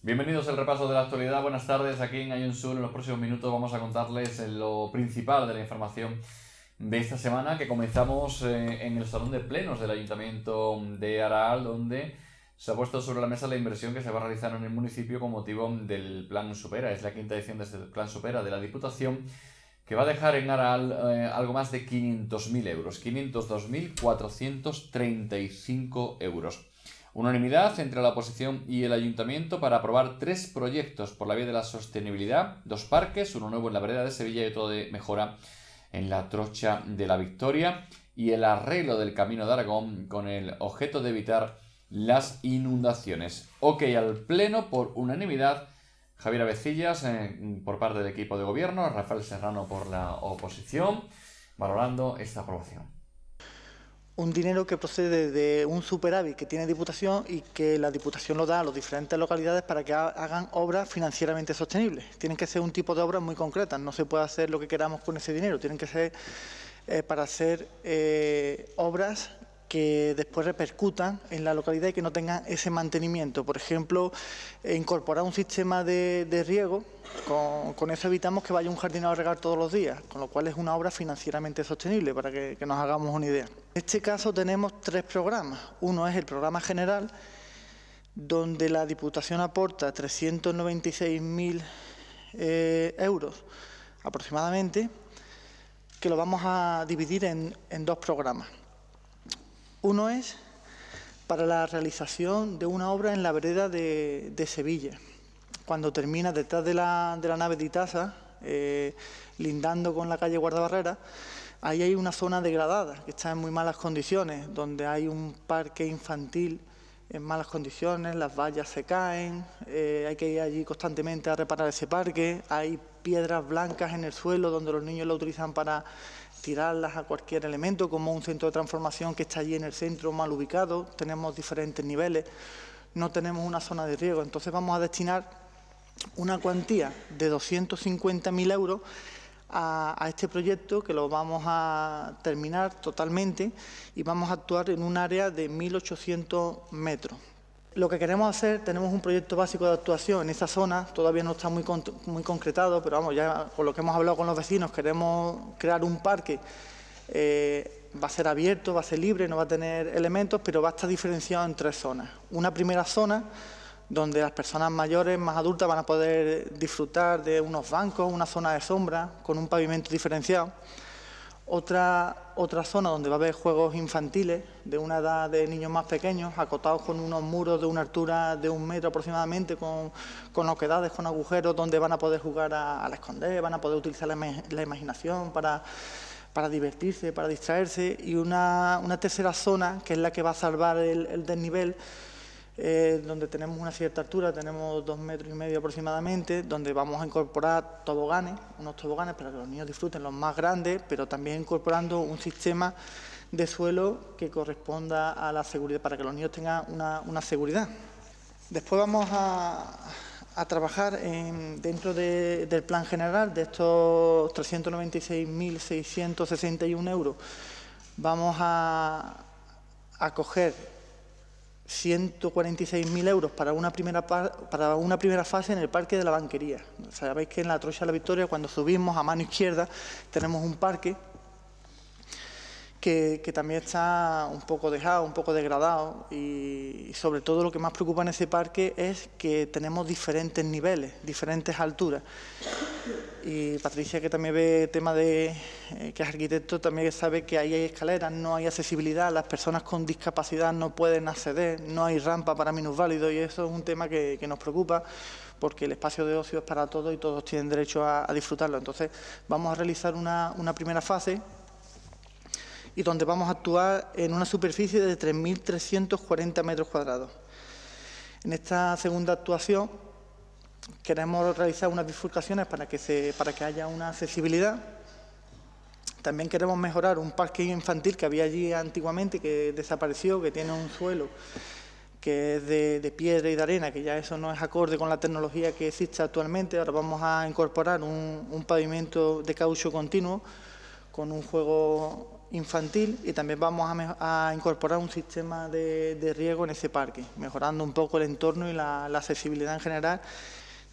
Bienvenidos al repaso de la actualidad. Buenas tardes, aquí en Ayunsur. En los próximos minutos vamos a contarles lo principal de la información de esta semana, que comenzamos en el Salón de Plenos del Ayuntamiento de Araal, donde se ha puesto sobre la mesa la inversión que se va a realizar en el municipio con motivo del Plan Supera. Es la quinta edición de este Plan Supera de la Diputación, que va a dejar en Araal algo más de 500.000 euros, 502.435 euros. Unanimidad entre la oposición y el ayuntamiento para aprobar 3 proyectos por la vía de la sostenibilidad, 2 parques, uno nuevo en la vereda de Sevilla y otro de mejora en la trocha de la Victoria, y el arreglo del Camino de Aragón con el objeto de evitar las inundaciones. Ok al Pleno por unanimidad. Javier Avecillas por parte del equipo de gobierno, Rafael Serrano por la oposición, valorando esta aprobación. Un dinero que procede de un superávit que tiene Diputación y que la Diputación lo da a las diferentes localidades para que hagan obras financieramente sostenibles. Tienen que ser un tipo de obras muy concretas, no se puede hacer lo que queramos con ese dinero, tienen que ser para hacer obras que después repercutan en la localidad y que no tengan ese mantenimiento. Por ejemplo, incorporar un sistema de riego, con eso evitamos que vaya un jardinero a regar todos los días, con lo cual es una obra financieramente sostenible, para que nos hagamos una idea. En este caso tenemos 3 programas. Uno es el programa general, donde la Diputación aporta 396.000 euros aproximadamente, que lo vamos a dividir en 2 programas. Uno es para la realización de una obra en la vereda de Sevilla. Cuando termina detrás de la nave de Itasa, lindando con la calle Guardabarrera, ahí hay una zona degradada que está en muy malas condiciones, donde hay un parque infantil en malas condiciones, las vallas se caen, hay que ir allí constantemente a reparar ese parque, hay piedras blancas en el suelo donde los niños lo utilizan para tirarlas a cualquier elemento, como un centro de transformación que está allí en el centro mal ubicado. Tenemos diferentes niveles, no tenemos una zona de riego, entonces vamos a destinar una cuantía de 250.000 euros a este proyecto, que lo vamos a terminar totalmente y vamos a actuar en un área de 1.800 metros. Lo que queremos hacer, tenemos un proyecto básico de actuación en esa zona, todavía no está muy concretado, pero vamos, ya con lo que hemos hablado con los vecinos, queremos crear un parque, va a ser abierto, va a ser libre, no va a tener elementos, pero va a estar diferenciado en 3 zonas. Una primera zona donde las personas mayores, más adultas, van a poder disfrutar de unos bancos, una zona de sombra, con un pavimento diferenciado. Otra zona donde va a haber juegos infantiles de una edad de niños más pequeños, acotados con unos muros de una altura de 1 metro aproximadamente, con oquedades, con agujeros, donde van a poder jugar a la escondida, van a poder utilizar la imaginación para divertirse, para distraerse. Y una tercera zona, que es la que va a salvar el desnivel, donde tenemos una cierta altura, tenemos 2,5 metros aproximadamente, donde vamos a incorporar toboganes, unos toboganes para que los niños disfruten los más grandes, pero también incorporando un sistema de suelo que corresponda a la seguridad, para que los niños tengan una seguridad. Después vamos a trabajar dentro del plan general de estos 396.661 euros. Vamos a coger 146.000 euros para una primera fase en el Parque de la Banquería. Sabéis que en la Trocha de la Victoria, cuando subimos a mano izquierda, tenemos un parque que también está un poco dejado, un poco degradado, y sobre todo lo que más preocupa en ese parque es que tenemos diferentes niveles, diferentes alturas. Y Patricia, que también ve tema que es arquitecto, también sabe que ahí hay escaleras, no hay accesibilidad, las personas con discapacidad no pueden acceder, no hay rampa para minusválidos, y eso es un tema que nos preocupa, porque el espacio de ocio es para todos y todos tienen derecho a disfrutarlo. Entonces vamos a realizar una primera fase, y donde vamos a actuar en una superficie de 3.340 metros cuadrados. En esta segunda actuación queremos realizar unas bifurcaciones para que haya una accesibilidad. También queremos mejorar un parque infantil que había allí antiguamente, que desapareció, que tiene un suelo que es de piedra y de arena, que ya eso no es acorde con la tecnología que existe actualmente. Ahora vamos a incorporar un pavimento de caucho continuo con un juego infantil y también vamos a incorporar un sistema de riego en ese parque, mejorando un poco el entorno y la accesibilidad en general.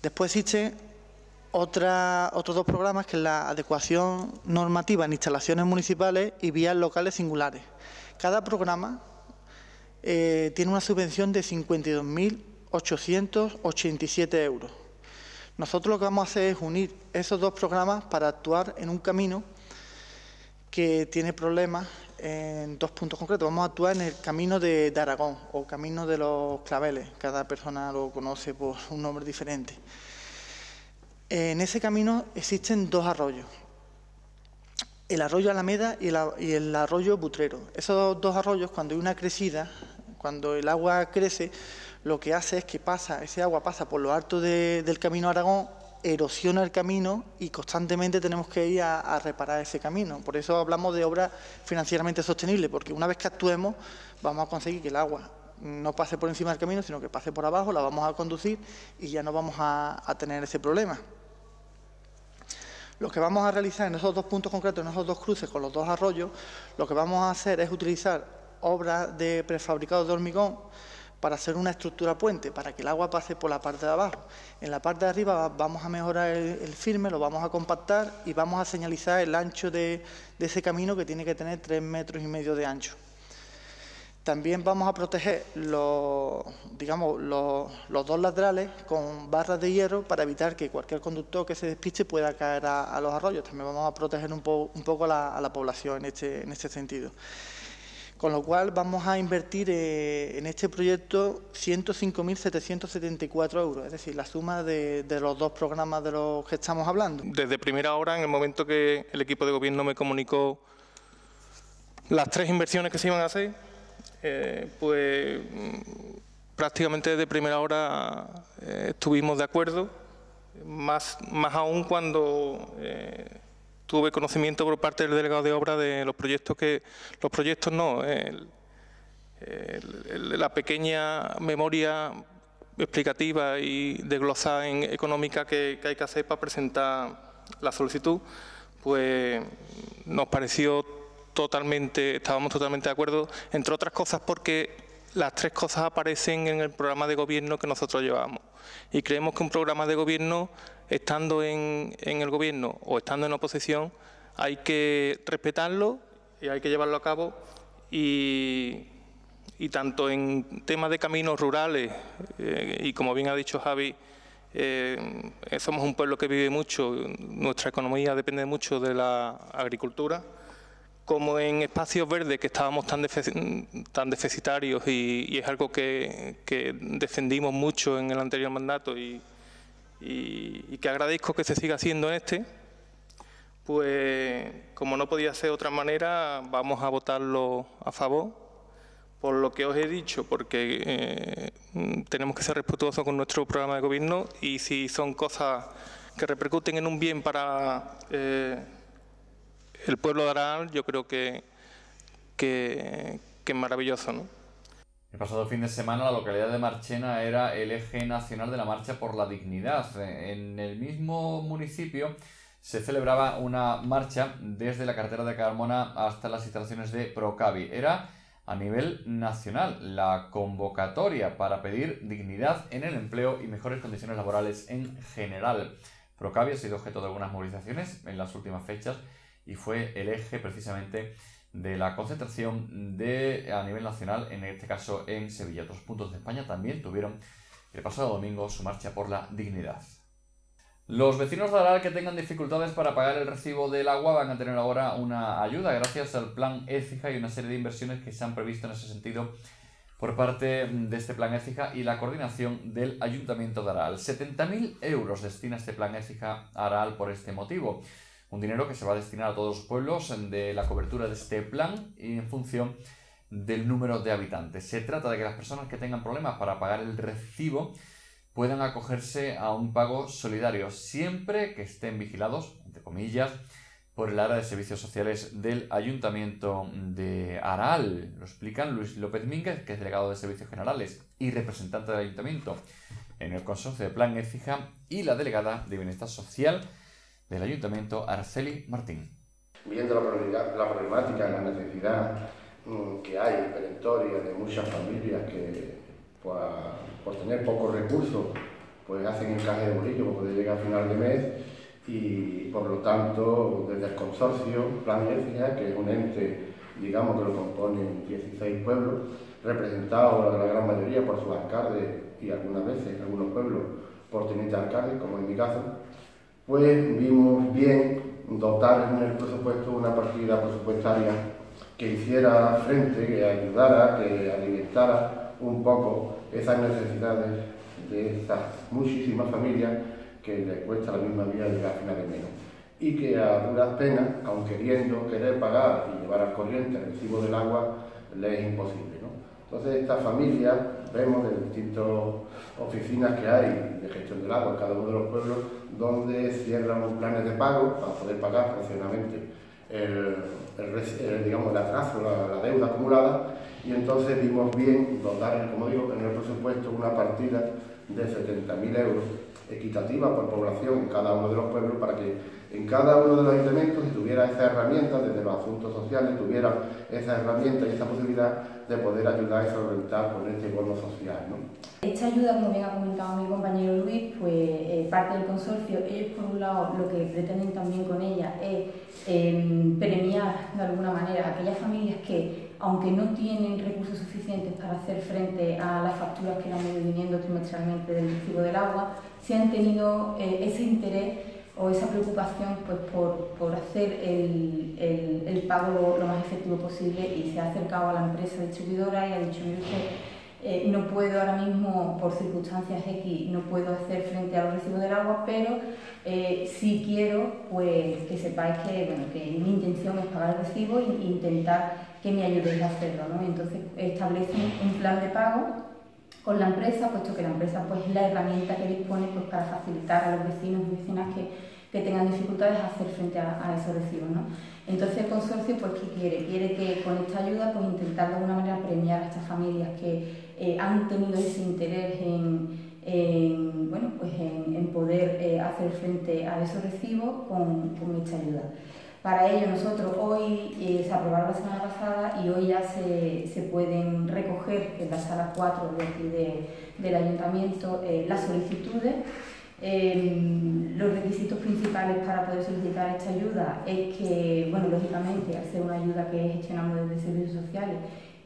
Después existen otros dos programas, que es la adecuación normativa en instalaciones municipales y vías locales singulares. Cada programa tiene una subvención de 52.887 euros. Nosotros lo que vamos a hacer es unir esos dos programas para actuar en un camino que tiene problemas en dos puntos concretos. Vamos a actuar en el Camino de Aragón o Camino de los Claveles. Cada persona lo conoce por un nombre diferente. En ese camino existen dos arroyos, el arroyo Alameda y el arroyo Butrero. Esos dos arroyos, cuando hay una crecida, cuando el agua crece, lo que hace es que ese agua pasa por lo alto del Camino Aragón, erosiona el camino y constantemente tenemos que ir a reparar ese camino. Por eso hablamos de obra financieramente sostenible, porque una vez que actuemos vamos a conseguir que el agua no pase por encima del camino, sino que pase por abajo, la vamos a conducir y ya no vamos a tener ese problema. Lo que vamos a realizar en esos dos puntos concretos, en esos dos cruces con los dos arroyos, lo que vamos a hacer es utilizar obras de prefabricado de hormigón para hacer una estructura puente, para que el agua pase por la parte de abajo. En la parte de arriba vamos a mejorar el firme, lo vamos a compactar y vamos a señalizar el ancho de ese camino, que tiene que tener 3,5 metros de ancho. También vamos a proteger los dos laterales con barras de hierro para evitar que cualquier conductor que se despiste pueda caer a los arroyos. También vamos a proteger un poco a la población en este sentido. Con lo cual vamos a invertir en este proyecto 105.774 euros, es decir, la suma de los dos programas de los que estamos hablando. Desde primera hora, en el momento que el equipo de gobierno me comunicó las 3 inversiones que se iban a hacer, pues prácticamente desde primera hora estuvimos de acuerdo, más aún cuando tuve conocimiento por parte del delegado de obra de la pequeña memoria explicativa y desglosada económica que hay que hacer para presentar la solicitud, pues nos pareció estábamos totalmente de acuerdo, entre otras cosas porque las 3 cosas aparecen en el programa de gobierno que nosotros llevamos. Y creemos que un programa de gobierno, estando en el gobierno o estando en oposición, hay que respetarlo y hay que llevarlo a cabo. Y tanto en temas de caminos rurales, y como bien ha dicho Javi, somos un pueblo que vive mucho, nuestra economía depende mucho de la agricultura, como en espacios verdes, que estábamos tan deficitarios y es algo que defendimos mucho en el anterior mandato y que agradezco que se siga haciendo en este, pues como no podía ser de otra manera, vamos a votarlo a favor, por lo que os he dicho, porque tenemos que ser respetuosos con nuestro programa de gobierno y si son cosas que repercuten en un bien para el pueblo de Aral, yo creo que es maravilloso, ¿no? El pasado fin de semana la localidad de Marchena era el eje nacional de la Marcha por la Dignidad. En el mismo municipio se celebraba una marcha desde la carretera de Carmona hasta las instalaciones de Procavi. Era a nivel nacional la convocatoria para pedir dignidad en el empleo y mejores condiciones laborales en general. Procavi ha sido objeto de algunas movilizaciones en las últimas fechas y fue el eje precisamente de la concentración a nivel nacional, en este caso en Sevilla. Otros puntos de España también tuvieron el pasado domingo su marcha por la dignidad. Los vecinos de Aral que tengan dificultades para pagar el recibo del agua van a tener ahora una ayuda gracias al plan Écija y una serie de inversiones que se han previsto en ese sentido por parte de este plan Écija y la coordinación del Ayuntamiento de Aral. 70.000 euros destina este plan Écija a Aral por este motivo. Un dinero que se va a destinar a todos los pueblos de la cobertura de este plan y en función del número de habitantes. Se trata de que las personas que tengan problemas para pagar el recibo puedan acogerse a un pago solidario, siempre que estén vigilados, entre comillas, por el área de servicios sociales del Ayuntamiento de Aral. Lo explican Luis López Mínguez, que es delegado de Servicios Generales y representante del Ayuntamiento en el Consorcio de Plan Écija, y la delegada de Bienestar Social del Ayuntamiento, Araceli Martín. viendo la problemática, la necesidad que hay perentoria de muchas familias que por tener pocos recursos pues hacen encaje de bolillo para poder llegar a final de mes, y por lo tanto desde el consorcio Plan Écija, que es un ente, digamos, que lo componen 16 pueblos, representados la gran mayoría por sus alcaldes y algunas veces algunos pueblos por tenientes alcaldes, como en mi caso, pues vimos bien dotar en el presupuesto una partida presupuestaria que hiciera frente, que ayudara, que alimentara un poco esas necesidades de esas muchísimas familias que les cuesta la misma vida llegar a final de mes, y que a duras penas, aun querer pagar y llevar al corriente el recibo del agua, les es imposible, ¿no? Entonces estas familias, vemos de distintas oficinas que hay de gestión del agua en cada uno de los pueblos, donde cierran los planes de pago para poder pagar racionalmente digamos, el atraso, la deuda acumulada, y entonces vimos bien dotar, como digo, en el presupuesto una partida de 70.000 euros equitativa por población en cada uno de los pueblos, para que en cada uno de los ayuntamientos se tuviera esa herramienta, desde los asuntos sociales, tuvieran esa herramienta y esa posibilidad de poder ayudar y solventar con este bono social, ¿no? Esta ayuda, como bien ha comentado mi compañero Luis, pues parte del consorcio. Ellos, por un lado, lo que pretenden también con ella es premiar de alguna manera a aquellas familias que, aunque no tienen recursos suficientes para hacer frente a las facturas que le han ido viniendo trimestralmente del recibo del agua, sí han tenido ese interés o esa preocupación pues, por hacer el pago lo más efectivo posible, y se ha acercado a la empresa distribuidora y ha dicho: mire usted, no puedo ahora mismo, por circunstancias X, no puedo hacer frente a los recibos del agua, pero sí quiero pues, que sepáis que, bueno, que mi intención es pagar el recibo e intentar que me ayudéis a hacerlo, ¿no? Entonces establecen un plan de pago con la empresa, puesto que la empresa pues, es la herramienta que dispone pues, para facilitar a los vecinos y vecinas que tengan dificultades a hacer frente a esos recibos, ¿no? Entonces el consorcio, pues, ¿qué quiere? Quiere que con esta ayuda pues, intentar de alguna manera premiar a estas familias que han tenido ese interés en poder hacer frente a esos recibos con esta ayuda. Para ello nosotros hoy se aprobaron la semana pasada, y hoy ya se pueden recoger en la sala 4 de aquí del ayuntamiento las solicitudes. Los requisitos principales para poder solicitar esta ayuda es que, bueno, lógicamente, al ser una ayuda que gestionamos desde servicios sociales,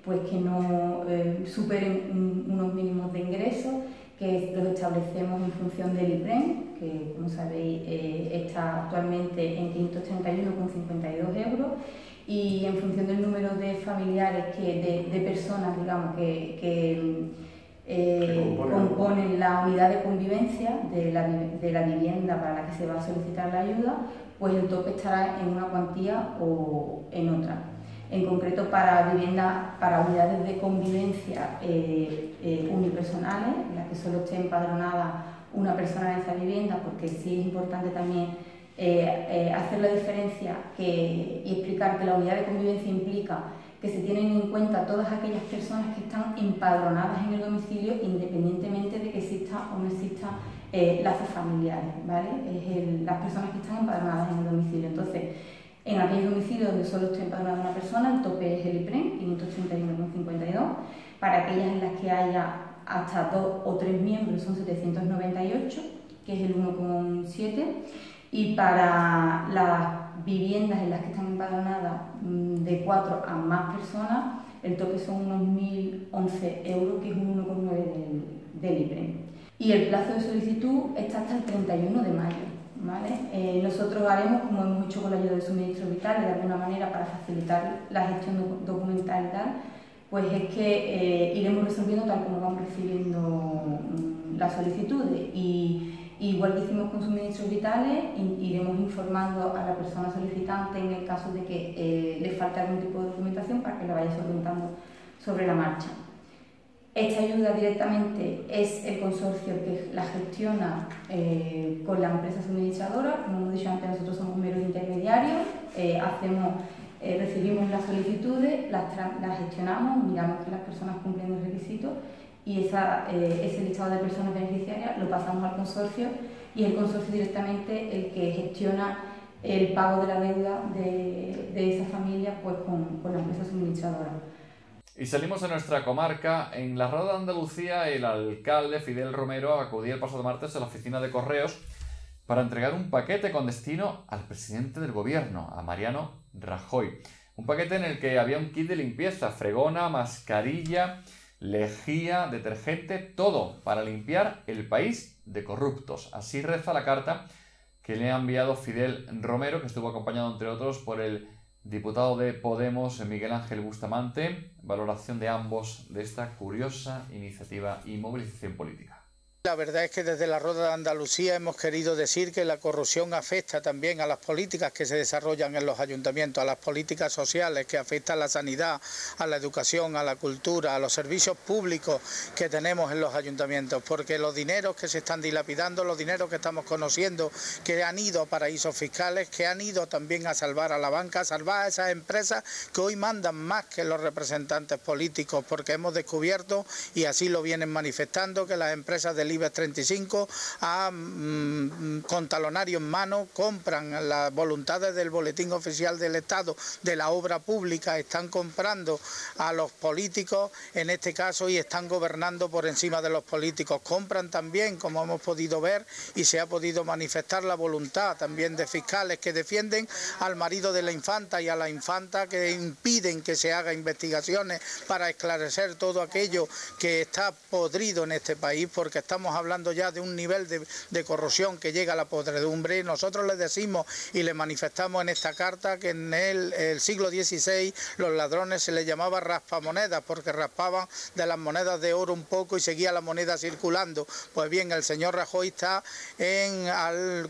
pues que no superen unos mínimos de ingresos, que los establecemos en función del IPREN, que, como sabéis, está actualmente en 531,52 euros, y en función del número de familiares, de personas, digamos, que componen la unidad de convivencia de la vivienda para la que se va a solicitar la ayuda, pues el tope estará en una cuantía o en otra. En concreto, para unidades de convivencia unipersonales, en las que solo esté empadronada una persona en esa vivienda, porque sí es importante también hacer la diferencia y explicar que la unidad de convivencia implica que se tienen en cuenta todas aquellas personas que están empadronadas en el domicilio, independientemente de que exista o no exista lazos familiares, ¿vale? Las personas que están empadronadas en el domicilio. Entonces, en aquellos domicilios donde solo esté empadronada una persona, el tope es el IPREN, 531,52. Para aquellas en las que haya hasta 2 o 3 miembros son 798, que es el 1,7. Y para las viviendas en las que están empadronadas de 4 a más personas, el tope son unos 1.011 euros, que es un 1,9 del IPREN. Y el plazo de solicitud está hasta el 31 de mayo. ¿Vale? Nosotros haremos, como hemos hecho con la ayuda de suministro vital, de alguna manera para facilitar la gestión documental y tal, pues es que iremos resolviendo tal como van recibiendo las solicitudes. Y igual que hicimos con suministros vitales, iremos informando a la persona solicitante en el caso de que le falte algún tipo de documentación para que la vaya solventando sobre la marcha. Esta ayuda directamente es el consorcio que la gestiona con la empresa suministradora. Como hemos dicho antes, nosotros somos meros intermediarios, recibimos las solicitudes, las gestionamos, miramos que las personas cumplen los requisitos, y ese listado de personas beneficiarias lo pasamos al consorcio, y es el consorcio directamente el que gestiona el pago de la deuda de esa familia pues con la empresa suministradora. Y salimos de nuestra comarca. En la Roda de Andalucía, el alcalde Fidel Romero acudía el pasado martes a la oficina de Correos para entregar un paquete con destino al presidente del gobierno, a Mariano Rajoy. Un paquete en el que había un kit de limpieza, fregona, mascarilla, lejía, detergente, todo para limpiar el país de corruptos. Así reza la carta que le ha enviado Fidel Romero, que estuvo acompañado, entre otros, por el diputado de Podemos, Miguel Ángel Bustamante. Valoración de ambos de esta curiosa iniciativa y movilización política. La verdad es que desde la Roda de Andalucía hemos querido decir que la corrupción afecta también a las políticas que se desarrollan en los ayuntamientos, a las políticas sociales que afectan a la sanidad, a la educación, a la cultura, a los servicios públicos que tenemos en los ayuntamientos, porque los dineros que se están dilapidando, los dineros que estamos conociendo, que han ido a paraísos fiscales, que han ido también a salvar a la banca, a salvar a esas empresas que hoy mandan más que los representantes políticos, porque hemos descubierto, y así lo vienen manifestando, que las empresas del IBEX 35 con talonario en mano compran las voluntades del Boletín Oficial del Estado de la obra pública, están comprando a los políticos en este caso y están gobernando por encima de los políticos. Compran también, como hemos podido ver y se ha podido manifestar, la voluntad también de fiscales que defienden al marido de la infanta y a la infanta, que impiden que se haga investigaciones para esclarecer todo aquello que está podrido en este país, porque estamos hablando ya de un nivel de corrupción que llega a la podredumbre. Y nosotros les decimos y le manifestamos en esta carta que en el siglo XVI los ladrones se les llamaba raspamonedas, porque raspaban de las monedas de oro un poco y seguía la moneda circulando. Pues bien, el señor Rajoy está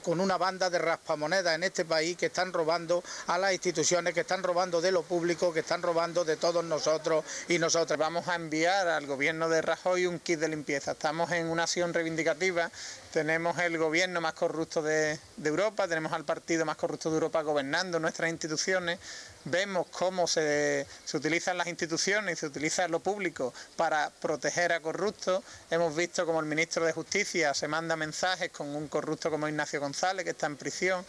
con una banda de raspamonedas en este país que están robando a las instituciones, que están robando de lo público, que están robando de todos nosotros y nosotras. Vamos a enviar al gobierno de Rajoy un kit de limpieza. Estamos en una acción reivindicativa. Tenemos el gobierno más corrupto de Europa, tenemos al partido más corrupto de Europa gobernando nuestras instituciones. Vemos cómo se utilizan las instituciones y se utiliza lo público para proteger a corruptos. Hemos visto como el ministro de Justicia se manda mensajes con un corrupto como Ignacio González, que está en prisión.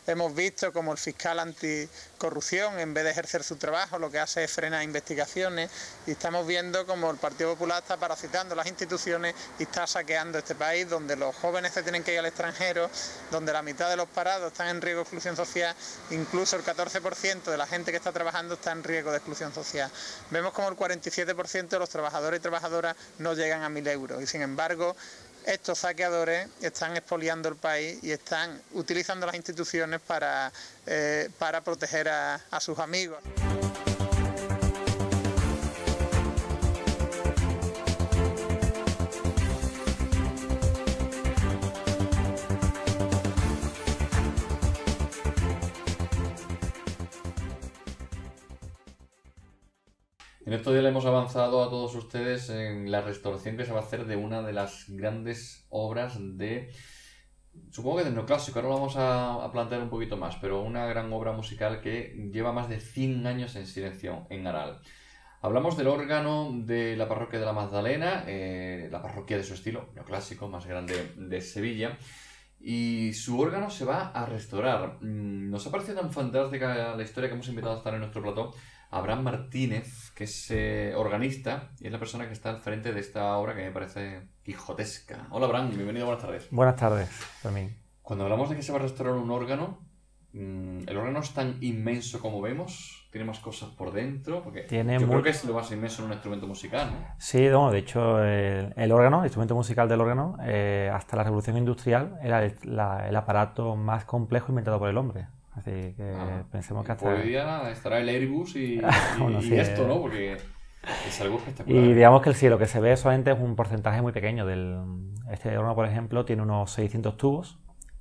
Hemos visto como el fiscal anticorrupción, en vez de ejercer su trabajo, lo que hace es frenar investigaciones. Y estamos viendo como el Partido Popular está parasitando las instituciones y está saqueando este país, donde los jóvenes se tienen que ir al extranjero, donde la mitad de los parados están en riesgo de exclusión social, incluso el 14% de la gente que está trabajando está en riesgo de exclusión social. Vemos como el 47% de los trabajadores y trabajadoras no llegan a 1.000 euros y sin embargo estos saqueadores están expoliando el país y están utilizando las instituciones para proteger a sus amigos. En estos días le hemos avanzado a todos ustedes en la restauración que se va a hacer de una de las grandes obras de, supongo que de neoclásico, ahora lo vamos a plantear un poquito más, pero una gran obra musical que lleva más de 100 años en silencio en Aral. Hablamos del órgano de la parroquia de la Magdalena, la parroquia de su estilo neoclásico más grande de Sevilla, y su órgano se va a restaurar. Nos ha parecido tan fantástica la historia que hemos invitado a estar en nuestro plató Abraham Martínez, que es organista y es la persona que está al frente de esta obra que me parece quijotesca. Hola Abraham, bienvenido, buenas tardes. Buenas tardes, Fermín. Cuando hablamos de que se va a restaurar un órgano, ¿el órgano es tan inmenso como vemos? ¿Tiene más cosas por dentro? Porque yo creo que es lo más inmenso en un instrumento musical, ¿no? Sí, no, de hecho el órgano, el instrumento musical del órgano, hasta la Revolución Industrial era el aparato más complejo inventado por el hombre. Así que pensemos que hasta... Hoy día estará el Airbus y bueno, sí, esto, ¿no? Porque es algo espectacular. Y digamos que lo que se ve solamente es un porcentaje muy pequeño. Este órgano, por ejemplo, tiene unos 600 tubos.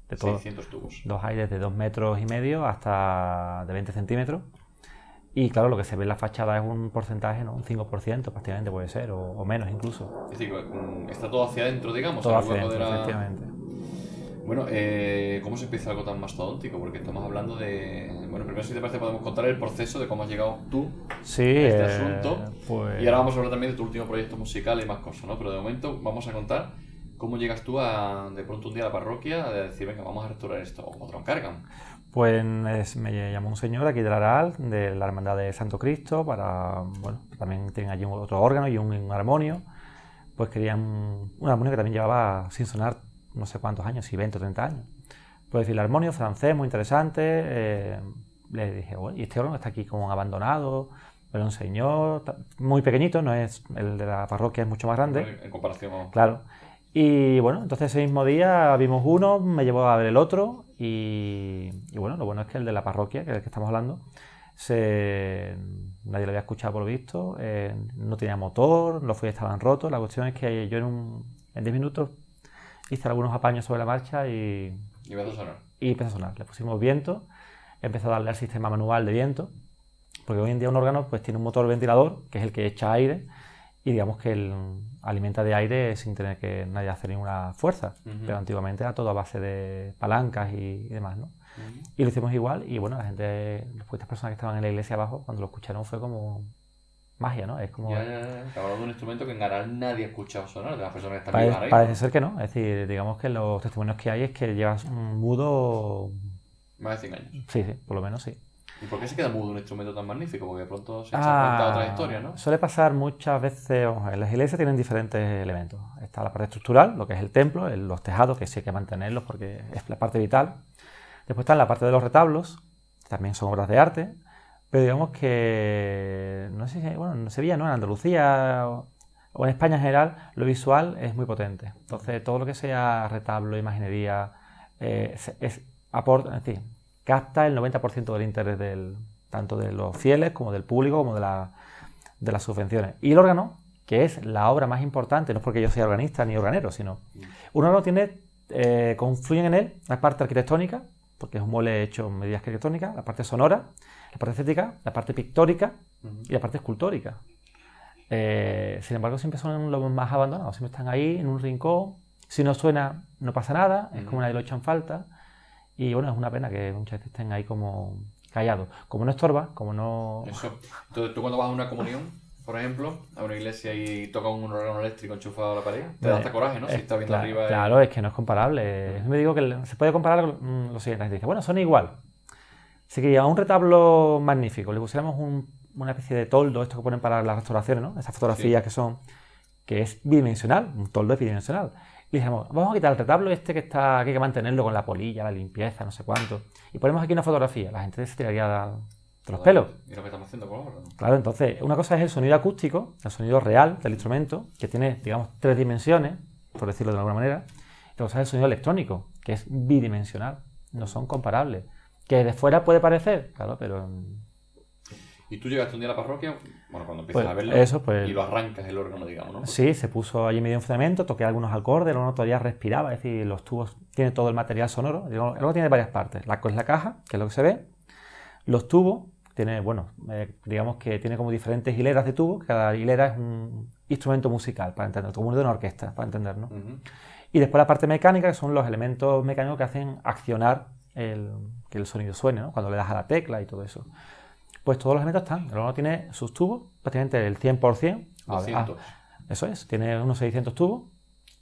De 600 tubos. Dos hay desde 2,5 metros hasta de 20 centímetros. Y claro, lo que se ve en la fachada es un porcentaje, ¿no? Un 5% prácticamente puede ser, o menos incluso. Es decir, está todo hacia adentro, digamos. Todo hacia adentro, efectivamente. Bueno, ¿cómo se empieza algo tan mastodóntico? Porque estamos hablando de... Bueno, primero si te parece podemos contar el proceso de cómo has llegado tú a este asunto. Pues... Y ahora vamos a hablar también de tu último proyecto musical y más cosas, ¿no? Pero de momento vamos a contar ¿Cómo llegas tú de pronto un día a la parroquia a decir, venga, vamos a restaurar esto? ¿O cómo te lo encargan? Pues me llamó un señor aquí del Aral, de la Hermandad de Santo Cristo, también tienen allí otro órgano y un armonio. Pues querían un armonio que también llevaba sin sonar no sé cuántos años, si 20 o 30 años. Pues el armonio francés, muy interesante. Le dije, bueno, y este órgano está aquí como abandonado, pero un señor muy pequeñito, no es el de la parroquia, es mucho más grande. En comparación. Claro. Y bueno, entonces ese mismo día vimos uno, me llevó a ver el otro y bueno, lo bueno es que el de la parroquia, que es el que estamos hablando, nadie lo había escuchado por lo visto, no tenía motor, los fuelles estaban rotos. La cuestión es que yo en 10 minutos hice algunos apaños sobre la marcha y empezó a sonar. Y empezó a sonar. Le pusimos viento, empezó a darle al sistema manual de viento, porque hoy en día un órgano pues tiene un motor ventilador, que es el que echa aire, y digamos que alimenta de aire sin tener que nadie hacer ninguna fuerza. Pero antiguamente era todo a base de palancas y demás, ¿no? Y lo hicimos igual, y bueno, la gente, estas personas que estaban en la iglesia abajo, cuando lo escucharon fue como magia, ¿no? Es como... Ya. Hablando de un instrumento que en Aral nadie ha escuchado sonar, de las personas que están vivas ahí. Parece ser que no, es decir, digamos que los testimonios que hay es que llevas un mudo... Más de 100 años. Sí, por lo menos sí. ¿Y por qué se queda mudo un instrumento tan magnífico? Porque de pronto se echa cuenta de otra historia, ¿no? Suele pasar muchas veces, en las iglesias tienen diferentes elementos. Está la parte estructural, lo que es el templo, los tejados, que sí hay que mantenerlos porque es la parte vital. Después está la parte de los retablos, también son obras de arte, pero digamos que, no sé si, bueno, en Sevilla, ¿no? En Andalucía o en España en general, lo visual es muy potente. Entonces, todo lo que sea retablo, imaginería, aporta, en fin, capta el 90% del interés tanto de los fieles como del público, como de las subvenciones. Y el órgano, que es la obra más importante, no es porque yo sea organista ni organero, sino un órgano confluyen en él la parte arquitectónica, porque es un mueble hecho en medidas arquitectónicas, la parte sonora, la parte estética, la parte pictórica y la parte escultórica. Sin embargo, siempre son los más abandonados, siempre están ahí en un rincón. Si no suena, no pasa nada, es como nadie lo echa en falta. Y bueno, es una pena que muchas veces estén ahí como callados. Como no estorba, como no... Eso. Entonces, tú cuando vas a una comunión, por ejemplo, a una iglesia y toca un órgano eléctrico enchufado a la pared, te da hasta coraje, ¿no? Si estás viendo arriba... Claro, es que no es comparable. Me digo que se puede comparar con lo siguiente. Dice, bueno, son igual. Si que a un retablo magnífico le pusiéramos una especie de toldo, esto que ponen para las restauraciones, ¿no? Esas fotografías que es bidimensional, un toldo es bidimensional. Y dijimos, vamos a quitar el retablo que está, que hay que mantenerlo con la polilla, la limpieza, no sé cuánto. Y ponemos aquí una fotografía. La gente se tiraría de los pelos. ¿Y lo que estamos haciendo con ahora? Claro, entonces, una cosa es el sonido acústico, el sonido real del instrumento, que tiene, digamos, 3 dimensiones, por decirlo de alguna manera. Y otra cosa es el sonido electrónico, que es bidimensional. No son comparables. Que de fuera puede parecer, claro, pero... ¿Y tú llegaste un día a la parroquia? Bueno, cuando empiezas a verlo y lo arrancas el órgano, digamos, ¿no? Sí, se puso allí medio en funcionamiento, toqué algunos acordes, el órgano todavía respiraba, es decir, los tubos, tiene todo el material sonoro. El órgano tiene varias partes. La caja, que es lo que se ve. Los tubos, digamos que tiene como diferentes hileras de tubos. Cada hilera es un instrumento musical, para entenderlo, como uno de una orquesta, para entendernos. Y después la parte mecánica, que son los elementos mecánicos que hacen accionar que el sonido suene, ¿no? Cuando le das a la tecla y todo eso. Pues todos los elementos están. El órgano tiene sus tubos, prácticamente el 100%. 200. Eso es, tiene unos 600 tubos.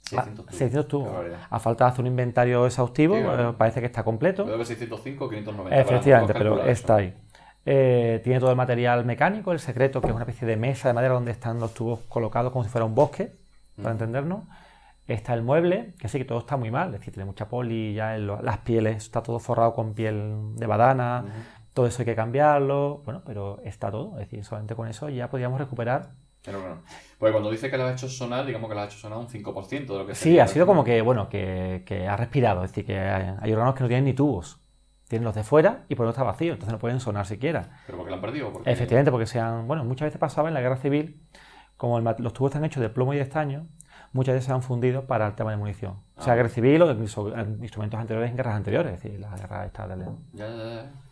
600 tubos. A falta de hacer un inventario exhaustivo, parece que está completo. Puede haber 605 o 590. Efectivamente, pero está ahí. Tiene todo el material mecánico, el secreto, que es una especie de mesa de madera donde están los tubos colocados como si fuera un bosque, para entendernos. Está el mueble, que sí que todo está muy mal, es decir, tiene mucha poli, ya las pieles, está todo forrado con piel de badana, todo eso hay que cambiarlo, bueno, pero está todo, es decir, solamente con eso ya podríamos recuperar. Pero bueno, porque cuando dice que lo has hecho sonar, digamos que lo has hecho sonar un 5% de lo que sí, ha sido como que, bueno, que ha respirado, es decir, que hay órganos que no tienen ni tubos. Tienen los de fuera y por dentro está vacío, entonces no pueden sonar siquiera. ¿Pero porque lo han perdido? Efectivamente, porque muchas veces pasaba en la guerra civil, como los tubos están hechos de plomo y de estaño, muchas veces se han fundido para el tema de munición. O sea, guerra civil o incluso instrumentos anteriores en guerras anteriores, es decir, la guerra esta de León.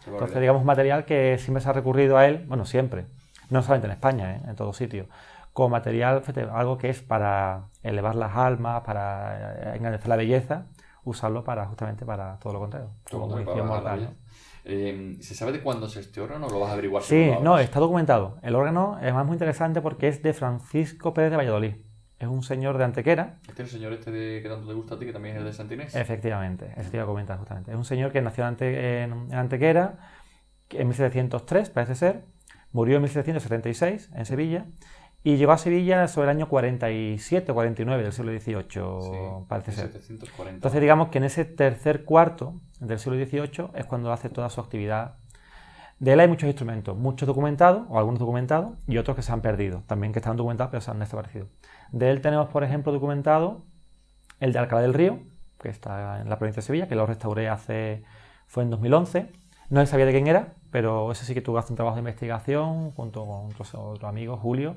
Entonces, digamos, material que siempre se ha recurrido a él, bueno, siempre, no solamente en España, en todos sitios, como material, algo que es para elevar las almas, para engrandecer la belleza, usarlo justamente para todo lo contrario. Como munición mortal, ¿no? ¿Se sabe de cuándo es este órgano o lo vas a averiguar? Sí, no, está documentado. El órgano es muy interesante porque es de Francisco Pérez de Valladolid. Es un señor de Antequera. Este es el señor que tanto te gusta a ti, que también es el de Santa Inés. Efectivamente, eso te iba a comentar justamente. Es un señor que nació en Antequera en 1703, parece ser, murió en 1776 en Sevilla y llegó a Sevilla sobre el año 47 o 49 del siglo XVIII, parece ser. 1740. Entonces digamos que en ese tercer cuarto del siglo XVIII es cuando hace toda su actividad. De él hay muchos instrumentos, muchos documentados, o algunos documentados, y otros que se han perdido, también que están documentados pero se han desaparecido. De él tenemos, por ejemplo, documentado el de Alcalá del Río, que está en la provincia de Sevilla, que lo restauré fue en 2011. No sabía de quién era, pero ese sí que tuvo que hacer un trabajo de investigación junto con otro amigo, Julio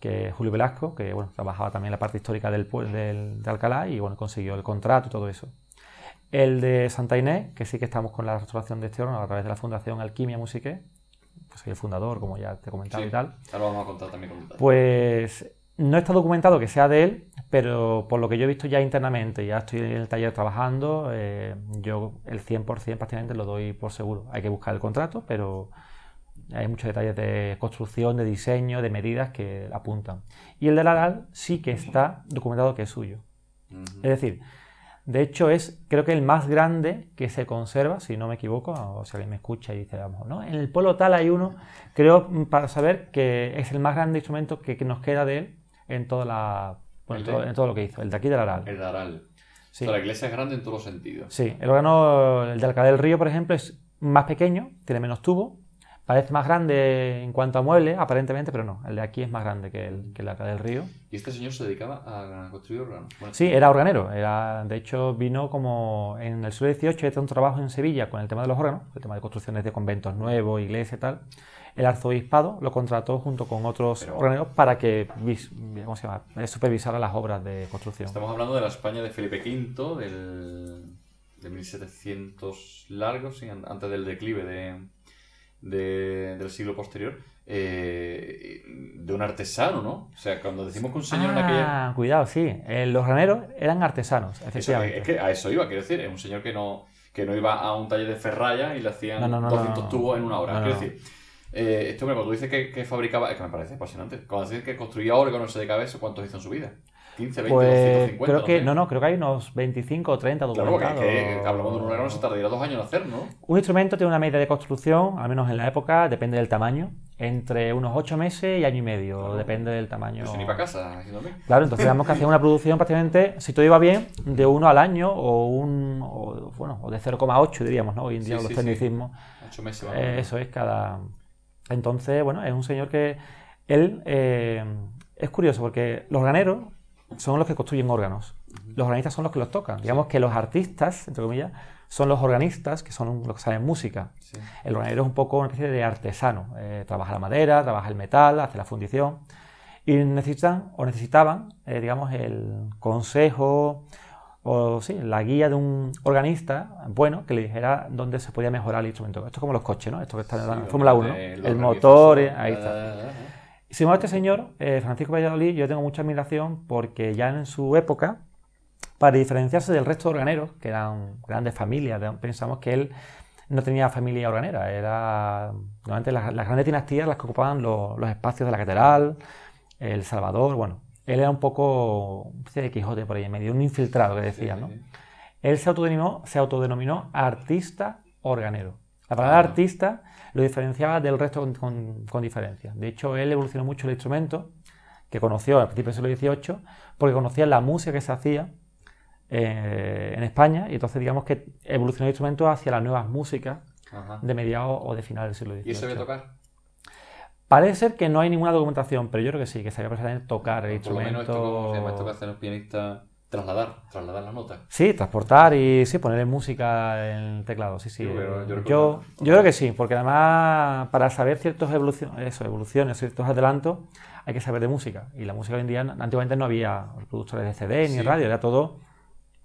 Velasco, que bueno, trabajaba también en la parte histórica de Alcalá y bueno, consiguió el contrato y todo eso. El de Santa Inés, que sí que estamos con la restauración de este órgano a través de la Fundación Alquimia Musique, que soy el fundador, como ya te he comentado y tal. Ahora vamos a contar también con detalle. Pues no está documentado que sea de él, pero por lo que yo he visto ya internamente, ya estoy en el taller trabajando, yo el 100% prácticamente lo doy por seguro. Hay que buscar el contrato, pero hay muchos detalles de construcción, de diseño, de medidas que apuntan. Y el del Aral sí que está documentado que es suyo. Es decir, de hecho es creo que el más grande que se conserva, si no me equivoco, o si alguien me escucha y dice, vamos, ¿no? En el pueblo tal hay uno, creo para saber que es el más grande instrumento que nos queda de él en toda en todo lo que hizo, el de aquí del Aral. El de Aral. Sí. O sea, la iglesia es grande en todos los sentidos. Sí, el órgano, el de Alcalá del Río, por ejemplo, es más pequeño, tiene menos tubo, parece más grande en cuanto a muebles, aparentemente, pero no, el de aquí es más grande que el de Alcalá del Río. ¿Y este señor se dedicaba a construir órganos? Bueno, sí, era organero, de hecho vino como en el siglo XVIII, hizo un trabajo en Sevilla con el tema de los órganos, el tema de construcciones de conventos nuevos, iglesias y tal. El arzobispado lo contrató junto con otros organeros para que supervisara las obras de construcción. Estamos hablando de la España de Felipe V, de 1700 largos, sí, antes del declive del siglo posterior, de un artesano, ¿no? O sea, cuando decimos que un señor en aquella... Cuidado, sí. Los graneros eran artesanos, efectivamente. Es que a eso iba, quiero decir, es un señor que no iba a un taller de ferralla y le hacían 200 tubos en una hora. Quiero decir, este hombre, cuando tú dices que fabricaba, es que me parece apasionante. Cuando dices que construía órganos de cabeza, ¿cuántos hizo en su vida? 15, 20, pues 250. Creo que, creo que hay unos 25 o 30 documentados. Claro, porque es que hablamos de un órgano, se tardaría 2 años en hacer, ¿no? Un instrumento tiene una media de construcción, al menos en la época, depende del tamaño, entre unos 8 meses y año y medio, claro. Depende del tamaño. Yo soy ni para casa, haciéndome. Claro, entonces tenemos que hacer una producción prácticamente, si todo iba bien, de 1 al año o de 0,8 diríamos, ¿no? Hoy en día los tecnicismos. 8 meses. Eso es cada... Entonces, bueno, es un señor que... Él es curioso porque los organeros son los que construyen órganos. Los organistas son los que los tocan. Digamos que los artistas, entre comillas, son los organistas, que son los que saben música. Sí. El organero es un poco una especie de artesano. Trabaja la madera, trabaja el metal, hace la fundición. Y necesitaban, digamos, el consejo o sí, la guía de un organista bueno que le dijera dónde se podía mejorar el instrumento. Esto es como los coches, ¿no? Esto que está en la Fórmula 1, ¿no? El motor, ahí está. Sin embargo, este señor, Francisco Valladolid, yo tengo mucha admiración porque ya en su época, para diferenciarse del resto de organeros, que eran grandes familias, pensamos que él no tenía familia organera, normalmente las grandes dinastías las que ocupaban los espacios de la catedral, El Salvador, bueno, él era un poco una especie de Quijote por ahí en medio, un infiltrado que decían, ¿no? Él se autodenominó artista organero. La palabra artista lo diferenciaba del resto con diferencia. De hecho, él evolucionó mucho el instrumento, que conoció a principios del siglo XVIII, porque conocía la música que se hacía en España, y entonces digamos que evolucionó el instrumento hacia las nuevas músicas de mediados o de finales del siglo XVIII. ¿Y sabía tocar? Parece ser que no hay ninguna documentación, pero yo creo que sí, que sabía perfectamente tocar el instrumento. Por lo menos esto, ¿cómo se llama esto que hacen los pianistas? Trasladar las notas. Sí, transportar y sí, ponerle música en el teclado, sí. Yo creo que sí, porque además para saber ciertas evoluciones, ciertos adelantos, hay que saber de música. Y la música hoy en día, antiguamente no había productores de CD ni radio, era todo